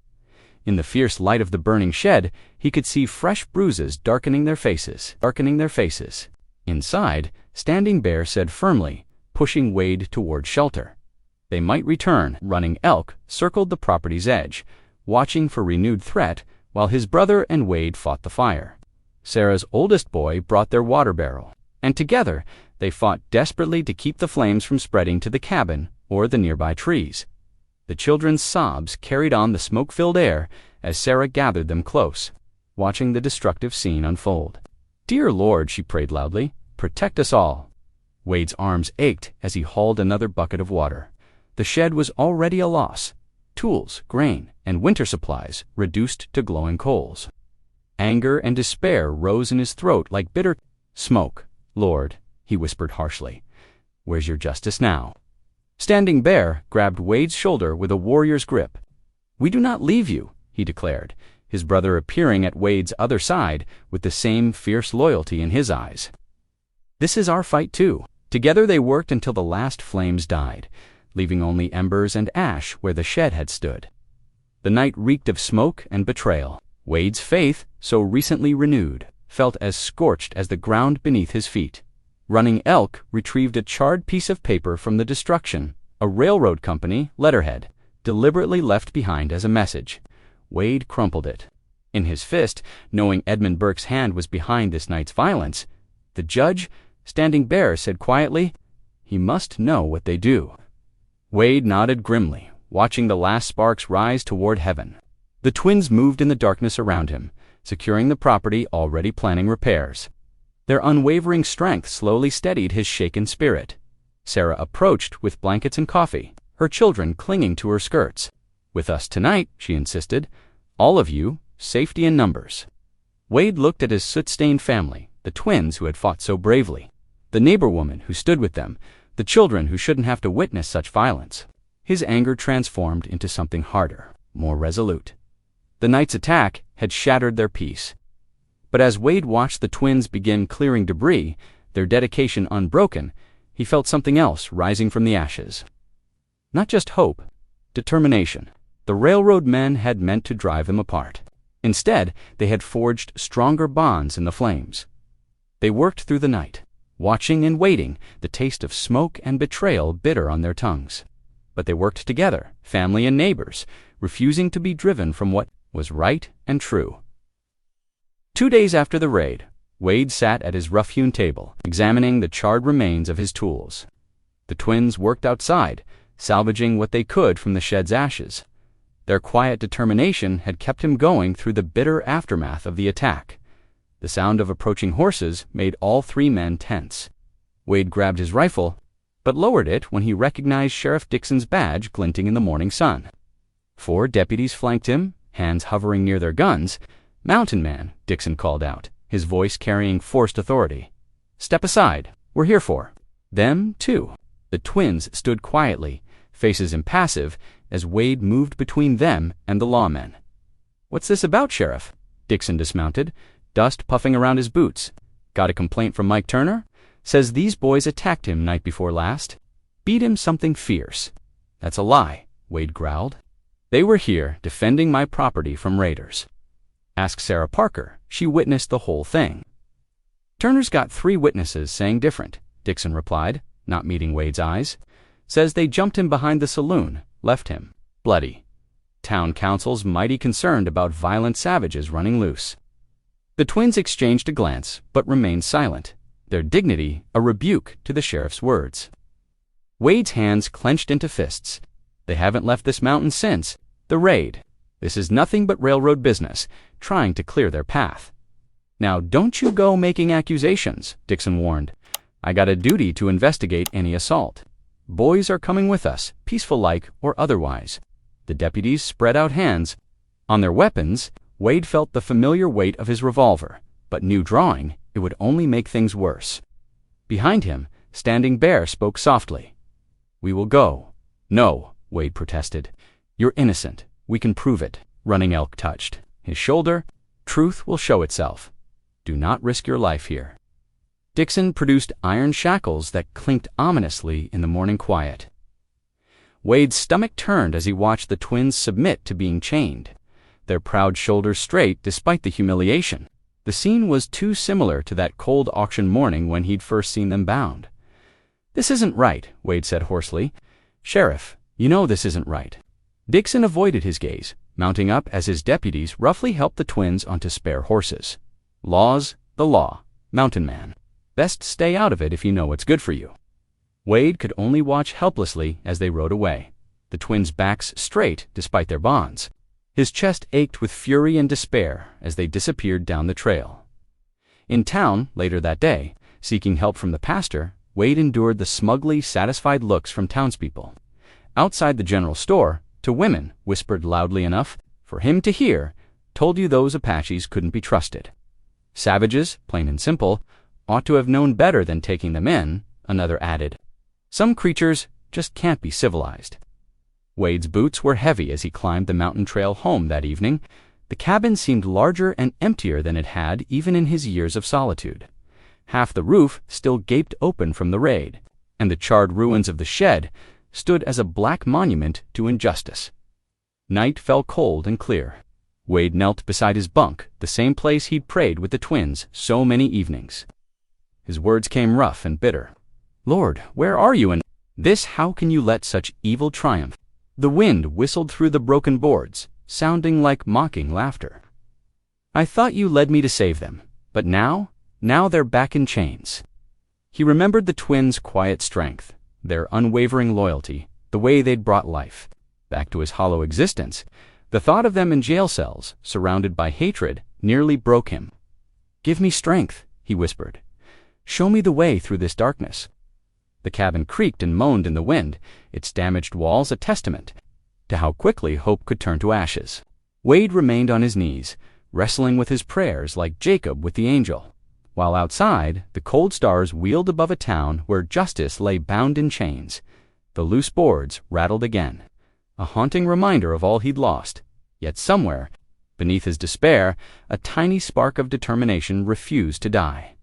S1: In the fierce light of the burning shed, he could see fresh bruises darkening their faces. Inside, Standing Bear said firmly, pushing Wade toward shelter. They might return. Running Elk circled the property's edge, watching for renewed threat while his brother and Wade fought the fire. Sarah's oldest boy brought their water barrel, and together they fought desperately to keep the flames from spreading to the cabin or the nearby trees. The children's sobs carried on the smoke-filled air as Sarah gathered them close, watching the destructive scene unfold. Dear Lord, she prayed loudly, protect us all. Wade's arms ached as he hauled another bucket of water. The shed was already a loss. Tools, grain, and winter supplies reduced to glowing coals. Anger and despair rose in his throat like bitter smoke. Lord, he whispered harshly, where's your justice now? Standing Bear grabbed Wade's shoulder with a warrior's grip. We do not leave you, he declared, his brother appearing at Wade's other side with the same fierce loyalty in his eyes. This is our fight too. Together they worked until the last flames died, leaving only embers and ash where the shed had stood. The night reeked of smoke and betrayal. Wade's faith, so recently renewed, felt as scorched as the ground beneath his feet. Running Elk retrieved a charred piece of paper from the destruction, a railroad company letterhead, deliberately left behind as a message. Wade crumpled it in his fist, knowing Edmund Burke's hand was behind this night's violence. The judge, Standing Bear, said quietly, he must know what they do. Wade nodded grimly, watching the last sparks rise toward heaven. The twins moved in the darkness around him, securing the property, already planning repairs. Their unwavering strength slowly steadied his shaken spirit. Sarah approached with blankets and coffee, her children clinging to her skirts. With us tonight, she insisted. All of you, safety in numbers. Wade looked at his soot-stained family, the twins who had fought so bravely, the neighbor woman who stood with them, the children who shouldn't have to witness such violence. His anger transformed into something harder, more resolute. The night's attack had shattered their peace. But as Wade watched the twins begin clearing debris, their dedication unbroken, he felt something else rising from the ashes. Not just hope, determination. The railroad men had meant to drive them apart. Instead, they had forged stronger bonds in the flames. They worked through the night, watching and waiting, the taste of smoke and betrayal bitter on their tongues. But they worked together, family and neighbors, refusing to be driven from what was right and true. 2 days after the raid, Wade sat at his rough-hewn table, examining the charred remains of his tools. The twins worked outside, salvaging what they could from the shed's ashes. Their quiet determination had kept him going through the bitter aftermath of the attack. The sound of approaching horses made all 3 men tense. Wade grabbed his rifle, but lowered it when he recognized Sheriff Dixon's badge glinting in the morning sun. 4 deputies flanked him, hands hovering near their guns. "Mountain Man," Dixon called out, his voice carrying forced authority. "Step aside. We're here for them, too." The twins stood quietly, faces impassive, as Wade moved between them and the lawmen. "What's this about, Sheriff?" Dixon dismounted, dust puffing around his boots. "Got a complaint from Mike Turner? Says these boys attacked him night before last. Beat him something fierce." "That's a lie," Wade growled. "They were here defending my property from raiders. Ask Sarah Parker. She witnessed the whole thing." "Turner's got 3 witnesses saying different," Dixon replied, not meeting Wade's eyes. "Says they jumped him behind the saloon, left him bloody. Town council's mighty concerned about violent savages running loose." The twins exchanged a glance, but remained silent, their dignity a rebuke to the sheriff's words. Wade's hands clenched into fists. "They haven't left this mountain since the raid. This is nothing but railroad business, trying to clear their path." "Now don't you go making accusations," Dixon warned. "I got a duty to investigate any assault. Boys are coming with us, peaceful-like or otherwise." The deputies spread out hands. On their weapons, Wade felt the familiar weight of his revolver, but knew drawing, it would only make things worse. Behind him, Standing Bear spoke softly. "We will go." "No," Wade protested. "You're innocent. We can prove it." Running Elk touched his shoulder. "Truth will show itself. Do not risk your life here." Dixon produced iron shackles that clinked ominously in the morning quiet. Wade's stomach turned as he watched the twins submit to being chained, their proud shoulders straight despite the humiliation. The scene was too similar to that cold auction morning when he'd first seen them bound. "This isn't right," Wade said hoarsely. "Sheriff, you know this isn't right." Dixon avoided his gaze, mounting up as his deputies roughly helped the twins onto spare horses. "Law's the law, Mountain Man. Best stay out of it if you know what's good for you." Wade could only watch helplessly as they rode away, the twins' backs straight despite their bonds. His chest ached with fury and despair as they disappeared down the trail. In town, later that day, seeking help from the pastor, Wade endured the smugly satisfied looks from townspeople. Outside the general store, to women, whispered loudly enough for him to hear, "Told you those Apaches couldn't be trusted." "Savages, plain and simple, ought to have known better than taking them in," another added. "Some creatures just can't be civilized." Wade's boots were heavy as he climbed the mountain trail home that evening. The cabin seemed larger and emptier than it had even in his years of solitude. Half the roof still gaped open from the raid, and the charred ruins of the shed stood as a black monument to injustice. Night fell cold and clear. Wade knelt beside his bunk, the same place he'd prayed with the twins so many evenings. His words came rough and bitter. "Lord, where are you in this? How can you let such evil triumph?" The wind whistled through the broken boards, sounding like mocking laughter. "I thought you led me to save them, but now they're back in chains." He remembered the twins' quiet strength, their unwavering loyalty, the way they'd brought life back to his hollow existence. The thought of them in jail cells, surrounded by hatred, nearly broke him. "Give me strength," he whispered. "Show me the way through this darkness." The cabin creaked and moaned in the wind, its damaged walls a testament to how quickly hope could turn to ashes. Wade remained on his knees, wrestling with his prayers like Jacob with the angel, while outside, the cold stars wheeled above a town where justice lay bound in chains. The loose boards rattled again, a haunting reminder of all he'd lost, yet somewhere Beneath his despair, a tiny spark of determination refused to die.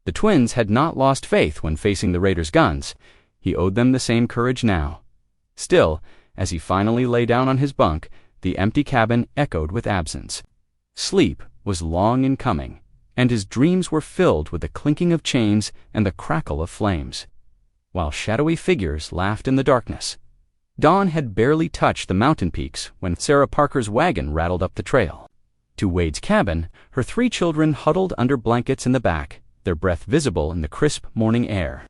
S1: The twins had not lost faith when facing the raiders' guns. He owed them the same courage now. Still, as he finally lay down on his bunk, the empty cabin echoed with absence. Sleep was long in coming, and his dreams were filled with the clinking of chains and the crackle of flames, while shadowy figures laughed in the darkness. Dawn had barely touched the mountain peaks when Sarah Parker's wagon rattled up the trail. To Wade's cabin, her 3 children huddled under blankets in the back, their breath visible in the crisp morning air.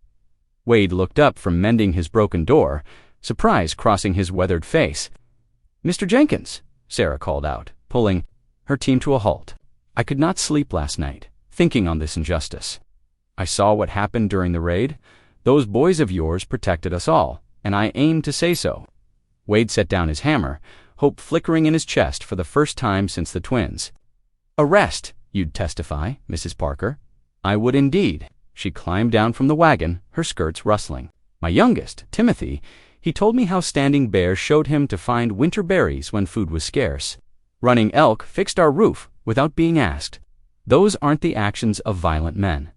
S1: Wade looked up from mending his broken door, surprise crossing his weathered face. "Mr. Jenkins," Sarah called out, pulling her team to a halt. "I could not sleep last night, thinking on this injustice. I saw what happened during the raid. Those boys of yours protected us all, and I aimed to say so." Wade set down his hammer, hope flickering in his chest for the first time since the twins. "Arrest, you'd testify, Mrs. Parker." "I would indeed." She climbed down from the wagon, her skirts rustling. "My youngest, Timothy, he told me how Standing Bear showed him to find winter berries when food was scarce. Running Elk fixed our roof without being asked. Those aren't the actions of violent men."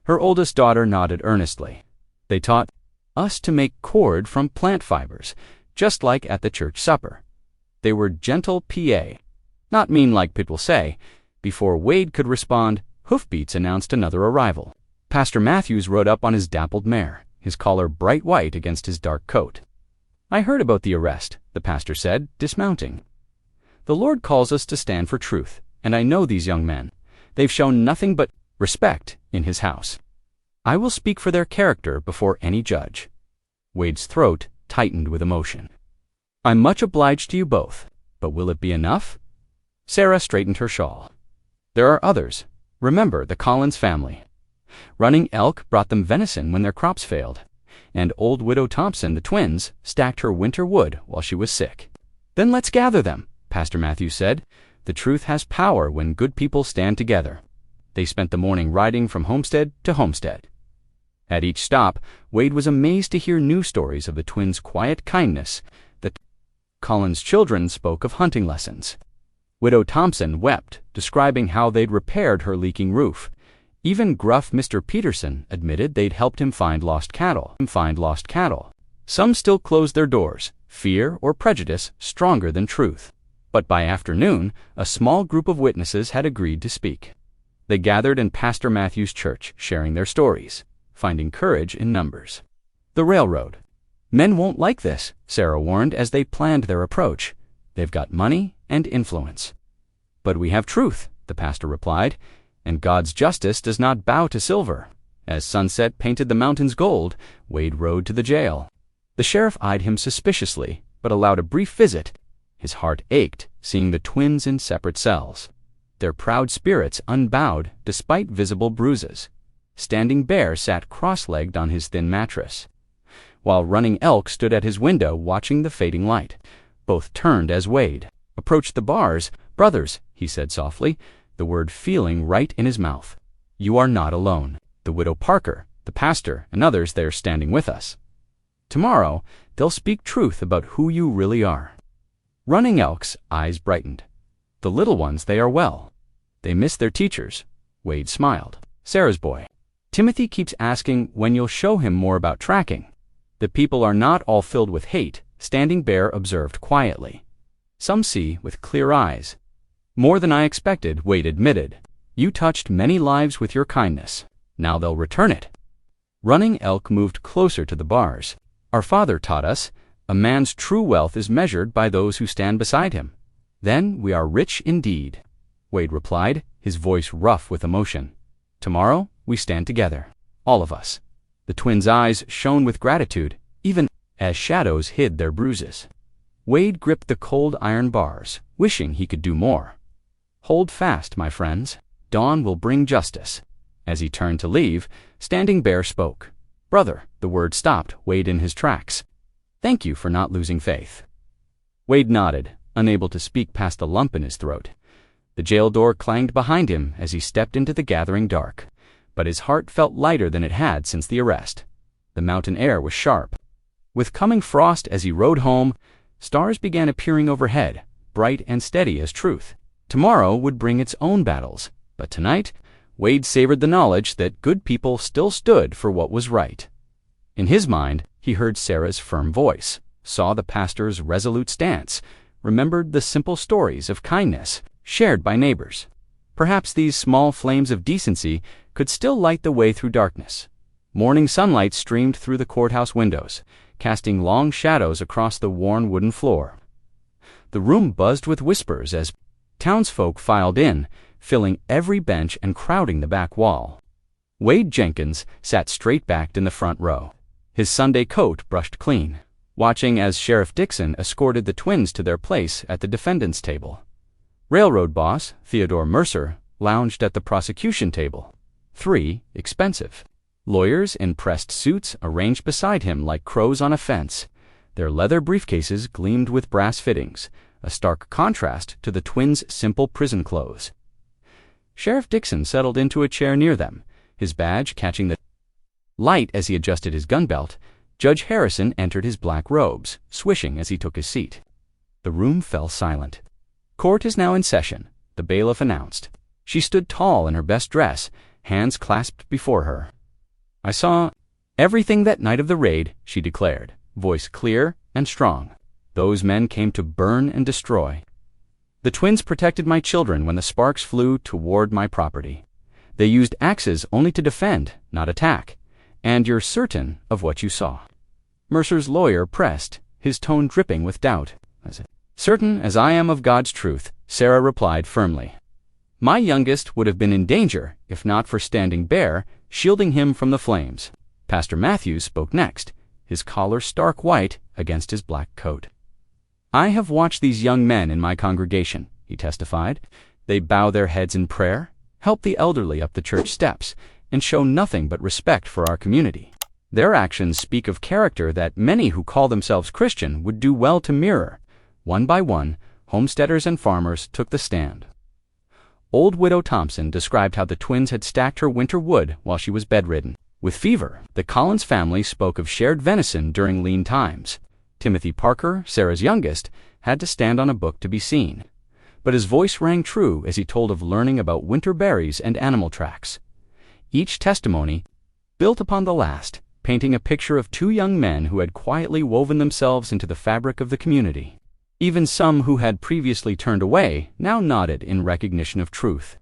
S1: Her oldest daughter nodded earnestly. "They taught us to make cord from plant fibers, just like at the church supper. They were gentle PA, not mean like Pitt will say." Before Wade could respond, hoofbeats announced another arrival. Pastor Matthews rode up on his dappled mare, his collar bright white against his dark coat. "I heard about the arrest," the pastor said, dismounting. "The Lord calls us to stand for truth, and I know these young men. They've shown nothing but respect in his house. I will speak for their character before any judge." Wade's throat tightened with emotion. "I'm much obliged to you both, but will it be enough?" Sarah straightened her shawl. "There are others. Remember the Collins family. Running Elk brought them venison when their crops failed, and old Widow Thompson, the twins, stacked her winter wood while she was sick." "Then let's gather them," Pastor Matthews said. "The truth has power when good people stand together." They spent the morning riding from homestead to homestead. At each stop, Wade was amazed to hear new stories of the twins' quiet kindness. The Collins children spoke of hunting lessons. Widow Thompson wept, describing how they'd repaired her leaking roof. Even gruff Mr. Peterson admitted they'd helped him find lost cattle. Some still closed their doors, fear or prejudice stronger than truth. But by afternoon, a small group of witnesses had agreed to speak. They gathered in Pastor Matthews' church, sharing their stories, finding courage in numbers. The railroad. "Men won't like this," Sarah warned as they planned their approach. "They've got money and influence." "But we have truth," the pastor replied, "and God's justice does not bow to silver." As sunset painted the mountains gold, Wade rode to the jail. The sheriff eyed him suspiciously, but allowed a brief visit. His heart ached, seeing the twins in separate cells, their proud spirits unbowed despite visible bruises. Standing Bear sat cross-legged on his thin mattress, while Running Elk stood at his window watching the fading light. Both turned as Wade approached the bars. "Brothers," he said softly, the word feeling right in his mouth. "You are not alone. The Widow Parker, the pastor, and others there standing with us. Tomorrow, they'll speak truth about who you really are." Running Elk's eyes brightened. "The little ones, they are well. They miss their teachers." Wade smiled. "Sarah's boy, Timothy, keeps asking when you'll show him more about tracking." "The people are not all filled with hate," Standing Bear observed quietly. "Some see with clear eyes." "More than I expected," Wade admitted. "You touched many lives with your kindness. Now they'll return it." Running Elk moved closer to the bars. "Our father taught us, a man's true wealth is measured by those who stand beside him. Then we are rich indeed," Wade replied, his voice rough with emotion. "Tomorrow we stand together, all of us." The twins' eyes shone with gratitude, even as shadows hid their bruises. Wade gripped the cold iron bars, wishing he could do more. "Hold fast, my friends. Dawn will bring justice." As he turned to leave, Standing Bear spoke. "Brother," the word stopped Wade in his tracks. "Thank you for not losing faith." Wade nodded, unable to speak past the lump in his throat. The jail door clanged behind him as he stepped into the gathering dark, but his heart felt lighter than it had since the arrest. The mountain air was sharp. With coming frost as he rode home, stars began appearing overhead, bright and steady as truth. Tomorrow would bring its own battles, but tonight, Wade savored the knowledge that good people still stood for what was right. In his mind, he heard Sarah's firm voice, saw the pastor's resolute stance, remembered the simple stories of kindness shared by neighbors. Perhaps these small flames of decency could still light the way through darkness. Morning sunlight streamed through the courthouse windows, casting long shadows across the worn wooden floor. The room buzzed with whispers as townsfolk filed in, filling every bench and crowding the back wall. Wade Jenkins sat straight-backed in the front row, his Sunday coat brushed clean, watching as Sheriff Dixon escorted the twins to their place at the defendant's table. Railroad boss Theodore Mercer lounged at the prosecution table. 3 expensive lawyers in pressed suits arranged beside him like crows on a fence. Their leather briefcases gleamed with brass fittings, a stark contrast to the twins' simple prison clothes. Sheriff Dixon settled into a chair near them, his badge catching the light as he adjusted his gun belt. Judge Harrison entered his black robes, swishing as he took his seat. The room fell silent. "Court is now in session," the bailiff announced. She stood tall in her best dress, hands clasped before her. "I saw everything that night of the raid," she declared, voice clear and strong. "Those men came to burn and destroy. The twins protected my children when the sparks flew toward my property. They used axes only to defend, not attack. And you're certain of what you saw?" Mercer's lawyer pressed, his tone dripping with doubt. "Certain as I am of God's truth," Sarah replied firmly. "My youngest would have been in danger if not for standing bare, shielding him from the flames." Pastor Matthews spoke next, his collar stark white against his black coat. "I have watched these young men in my congregation," he testified. "They bow their heads in prayer, help the elderly up the church steps, and show nothing but respect for our community. Their actions speak of character that many who call themselves Christian would do well to mirror." One by one, homesteaders and farmers took the stand. Old Widow Thompson described how the twins had stacked her winter wood while she was bedridden with fever. The Collins family spoke of shared venison during lean times. Timothy Parker, Sarah's youngest, had to stand on a book to be seen. But his voice rang true as he told of learning about winter berries and animal tracks. Each testimony built upon the last, painting a picture of 2 young men who had quietly woven themselves into the fabric of the community. Even some who had previously turned away now nodded in recognition of truth.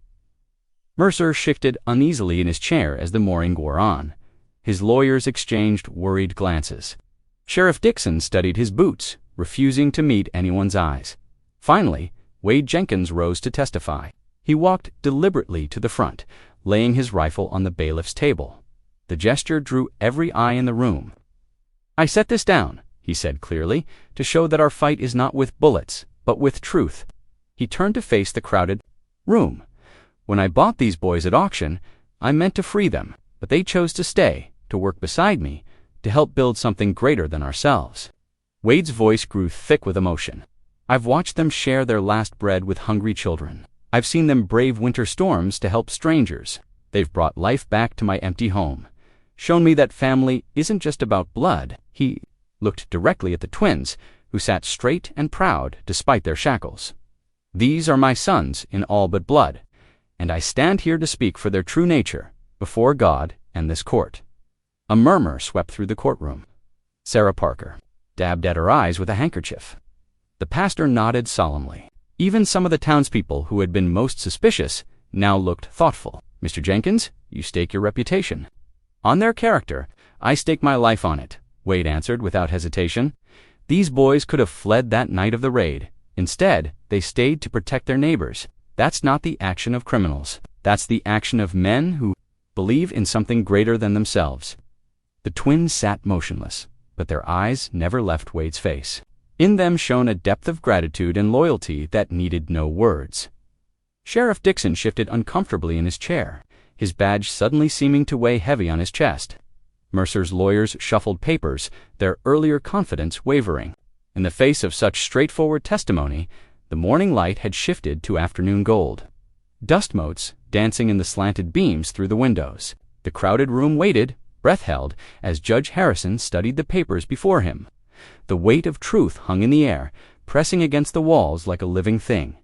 S1: Mercer shifted uneasily in his chair as the morning wore on. His lawyers exchanged worried glances. Sheriff Dixon studied his boots, refusing to meet anyone's eyes. Finally, Wade Jenkins rose to testify. He walked deliberately to the front, laying his rifle on the bailiff's table. The gesture drew every eye in the room. "I set this down," he said clearly, "to show that our fight is not with bullets, but with truth." He turned to face the crowded room. "When I bought these boys at auction, I meant to free them, but they chose to stay, to work beside me, to help build something greater than ourselves." Wade's voice grew thick with emotion. "I've watched them share their last bread with hungry children. I've seen them brave winter storms to help strangers. They've brought life back to my empty home. Shown me that family isn't just about blood." He looked directly at the twins, who sat straight and proud despite their shackles. "These are my sons in all but blood, and I stand here to speak for their true nature, before God and this court." A murmur swept through the courtroom. Sarah Parker dabbed at her eyes with a handkerchief. The pastor nodded solemnly. Even some of the townspeople who had been most suspicious now looked thoughtful. "Mr. Jenkins, you stake your reputation." "On their character, I stake my life on it," Wade answered without hesitation. "These boys could have fled that night of the raid. Instead, they stayed to protect their neighbors. That's not the action of criminals. That's the action of men who believe in something greater than themselves." The twins sat motionless, but their eyes never left Wade's face. In them shone a depth of gratitude and loyalty that needed no words. Sheriff Dixon shifted uncomfortably in his chair, his badge suddenly seeming to weigh heavy on his chest. Mercer's lawyers shuffled papers, their earlier confidence wavering. In the face of such straightforward testimony, the morning light had shifted to afternoon gold. Dust motes dancing in the slanted beams through the windows. The crowded room waited, breath held, as Judge Harrison studied the papers before him. The weight of truth hung in the air, pressing against the walls like a living thing.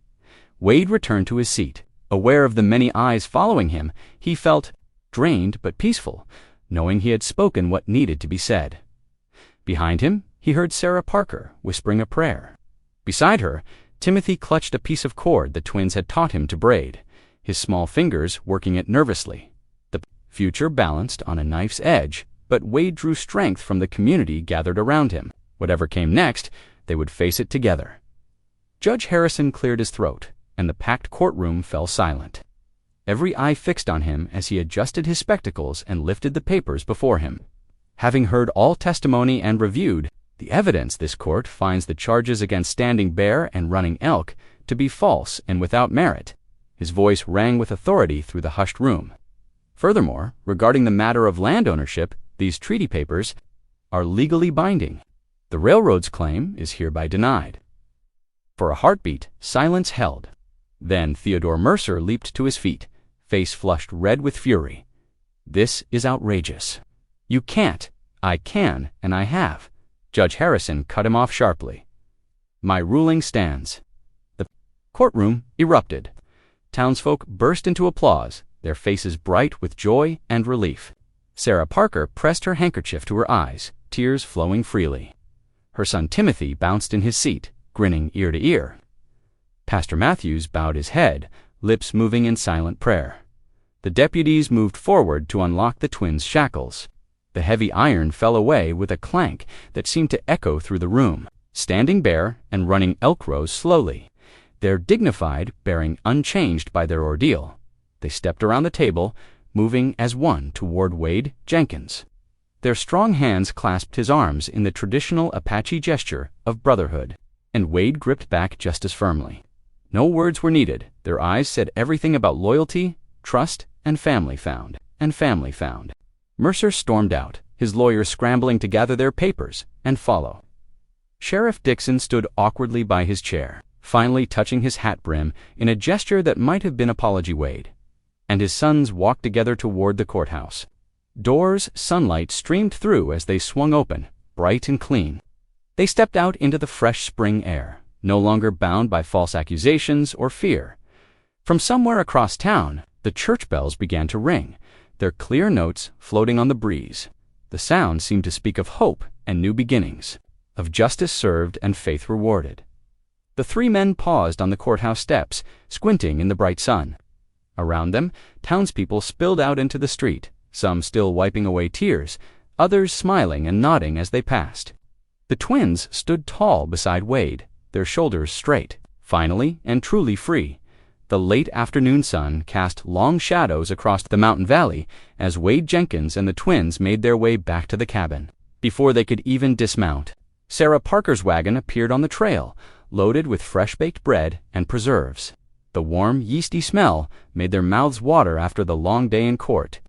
S1: Wade returned to his seat. Aware of the many eyes following him, he felt drained but peaceful, knowing he had spoken what needed to be said. Behind him, he heard Sarah Parker whispering a prayer. Beside her, Timothy clutched a piece of cord the twins had taught him to braid, his small fingers working it nervously. The future balanced on a knife's edge, but Wade drew strength from the community gathered around him. Whatever came next, they would face it together. Judge Harrison cleared his throat, and the packed courtroom fell silent. Every eye fixed on him as he adjusted his spectacles and lifted the papers before him. Having heard all testimony and reviewed the evidence, this court finds the charges against Standing Bear and Running Elk to be false and without merit. His voice rang with authority through the hushed room. Furthermore, regarding the matter of land ownership, these treaty papers are legally binding. The railroad's claim is hereby denied. For a heartbeat, silence held. Then Theodore Mercer leaped to his feet, face flushed red with fury. "This is outrageous. You can't. I can, and I have." Judge Harrison cut him off sharply. "My ruling stands." The courtroom erupted. Townsfolk burst into applause, their faces bright with joy and relief. Sarah Parker pressed her handkerchief to her eyes, tears flowing freely. Her son Timothy bounced in his seat, grinning ear to ear. Pastor Matthews bowed his head, lips moving in silent prayer. The deputies moved forward to unlock the twins' shackles. The heavy iron fell away with a clank that seemed to echo through the room. Standing Bear and Running Elk rose slowly, their dignified bearing unchanged by their ordeal. They stepped around the table, moving as one toward Wade Jenkins. Their strong hands clasped his arms in the traditional Apache gesture of brotherhood, and Wade gripped back just as firmly. No words were needed. Their eyes said everything about loyalty, trust, and family found. Mercer stormed out, his lawyers scrambling to gather their papers and follow. Sheriff Dixon stood awkwardly by his chair, finally touching his hat brim in a gesture that might have been apology. Wade and his sons walked together toward the courthouse. Doors, sunlight streamed through as they swung open, bright and clean. They stepped out into the fresh spring air, no longer bound by false accusations or fear. From somewhere across town, the church bells began to ring, their clear notes floating on the breeze. The sound seemed to speak of hope and new beginnings, of justice served and faith rewarded. The three men paused on the courthouse steps, squinting in the bright sun. Around them, townspeople spilled out into the street, some still wiping away tears, others smiling and nodding as they passed. The twins stood tall beside Wade, their shoulders straight, finally and truly free. The late afternoon sun cast long shadows across the mountain valley as Wade Jenkins and the twins made their way back to the cabin. Before they could even dismount, Sarah Parker's wagon appeared on the trail, loaded with fresh-baked bread and preserves. The warm, yeasty smell made their mouths water after the long day in court.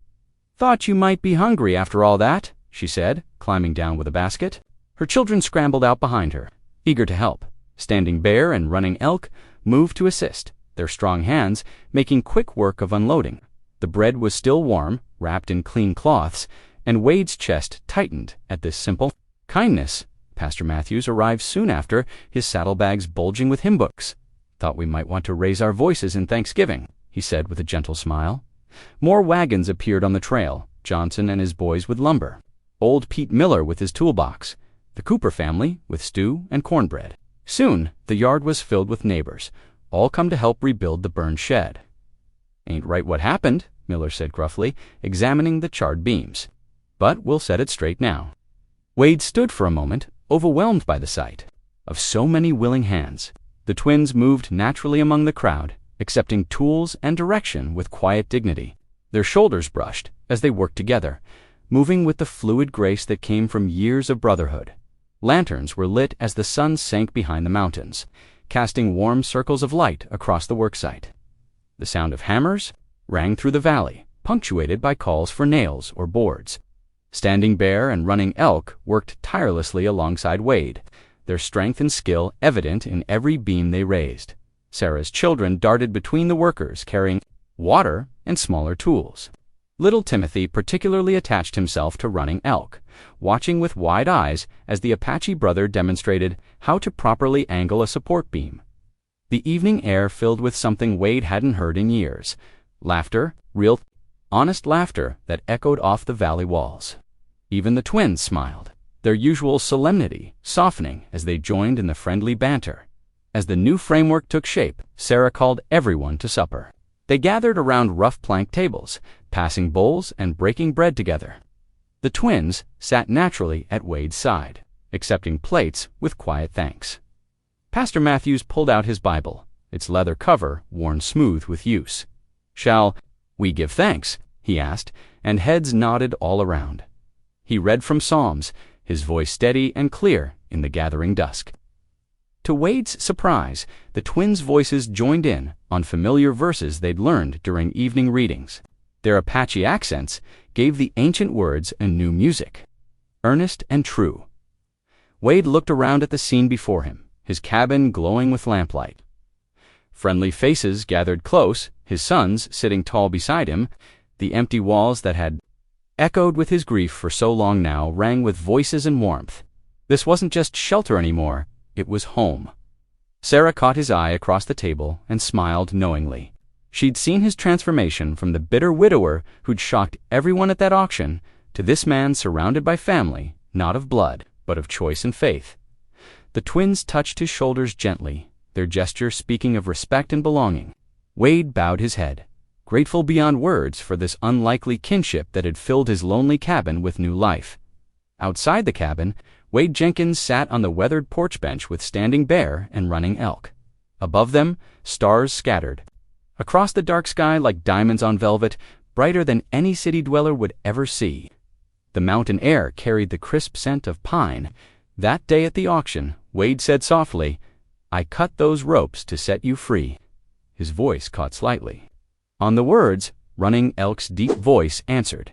S1: "Thought you might be hungry after all that," she said, climbing down with a basket. Her children scrambled out behind her, eager to help. Standing Bear and Running Elk moved to assist, their strong hands making quick work of unloading. The bread was still warm, wrapped in clean cloths, and Wade's chest tightened at this simple kindness. Pastor Matthews arrived soon after, his saddlebags bulging with hymn books. "Thought we might want to raise our voices in thanksgiving," he said with a gentle smile. More wagons appeared on the trail, Johnson and his boys with lumber, old Pete Miller with his toolbox, the Cooper family with stew and cornbread. Soon, the yard was filled with neighbors, all come to help rebuild the burned shed. "Ain't right what happened," Miller said gruffly, examining the charred beams. "But we'll set it straight now." Wade stood for a moment, overwhelmed by the sight of so many willing hands. The twins moved naturally among the crowd, accepting tools and direction with quiet dignity. Their shoulders brushed as they worked together, moving with the fluid grace that came from years of brotherhood. Lanterns were lit as the sun sank behind the mountains, casting warm circles of light across the worksite. The sound of hammers rang through the valley, punctuated by calls for nails or boards. Standing Bear and Running Elk worked tirelessly alongside Wade, their strength and skill evident in every beam they raised. Sarah's children darted between the workers, carrying water and smaller tools. Little Timothy particularly attached himself to Running Elk, watching with wide eyes as the Apache brother demonstrated how to properly angle a support beam. The evening air filled with something Wade hadn't heard in years. Laughter, real, honest laughter that echoed off the valley walls. Even the twins smiled, their usual solemnity softening as they joined in the friendly banter. As the new framework took shape, Sarah called everyone to supper. They gathered around rough plank tables, passing bowls and breaking bread together. The twins sat naturally at Wade's side, accepting plates with quiet thanks. Pastor Matthews pulled out his Bible, its leather cover worn smooth with use. "Shall we give thanks?" he asked, and heads nodded all around. He read from Psalms, his voice steady and clear in the gathering dusk. To Wade's surprise, the twins' voices joined in on familiar verses they'd learned during evening readings. Their Apache accents gave the ancient words a new music, earnest and true. Wade looked around at the scene before him, his cabin glowing with lamplight. Friendly faces gathered close, his sons sitting tall beside him. The empty walls that had echoed with his grief for so long now rang with voices and warmth. This wasn't just shelter anymore, it was home. Sarah caught his eye across the table and smiled knowingly. She'd seen his transformation from the bitter widower who'd shocked everyone at that auction to this man surrounded by family, not of blood, but of choice and faith. The twins touched his shoulders gently, their gesture speaking of respect and belonging. Wade bowed his head, grateful beyond words for this unlikely kinship that had filled his lonely cabin with new life. Outside the cabin, Wade Jenkins sat on the weathered porch bench with standing bear and running elk. Above them, stars scattered. Across the dark sky like diamonds on velvet, brighter than any city dweller would ever see. The mountain air carried the crisp scent of pine. That day at the auction, Wade said softly, "I cut those ropes to set you free." His voice caught slightly. On the words, running elk's deep voice answered,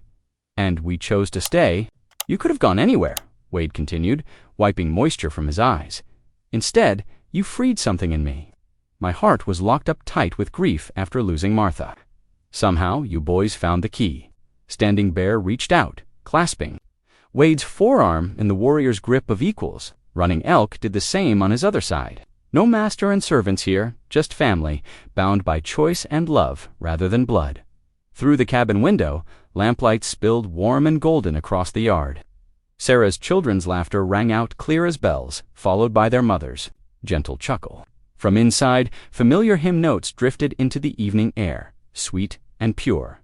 S1: "And we chose to stay." "You could have gone anywhere," Wade continued, wiping moisture from his eyes. "Instead, you freed something in me. My heart was locked up tight with grief after losing Martha. Somehow, you boys found the key." Standing Bear reached out, clasping Wade's forearm in the warrior's grip of equals. Running Elk did the same on his other side. No master and servants here, just family, bound by choice and love rather than blood. Through the cabin window, lamplight spilled warm and golden across the yard. Sarah's children's laughter rang out clear as bells, followed by their mother's gentle chuckle. From inside, familiar hymn notes drifted into the evening air, sweet and pure.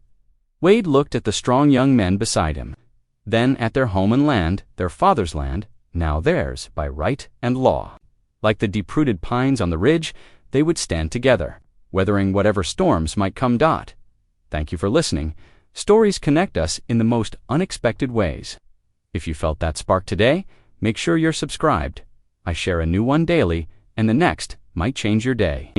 S1: Wade looked at the strong young men beside him, then at their home and land, their father's land, now theirs by right and law. Like the deep-rooted pines on the ridge, they would stand together, weathering whatever storms might come. Thank you for listening. Stories connect us in the most unexpected ways. If you felt that spark today, make sure you're subscribed. I share a new one daily, and the next might change your day.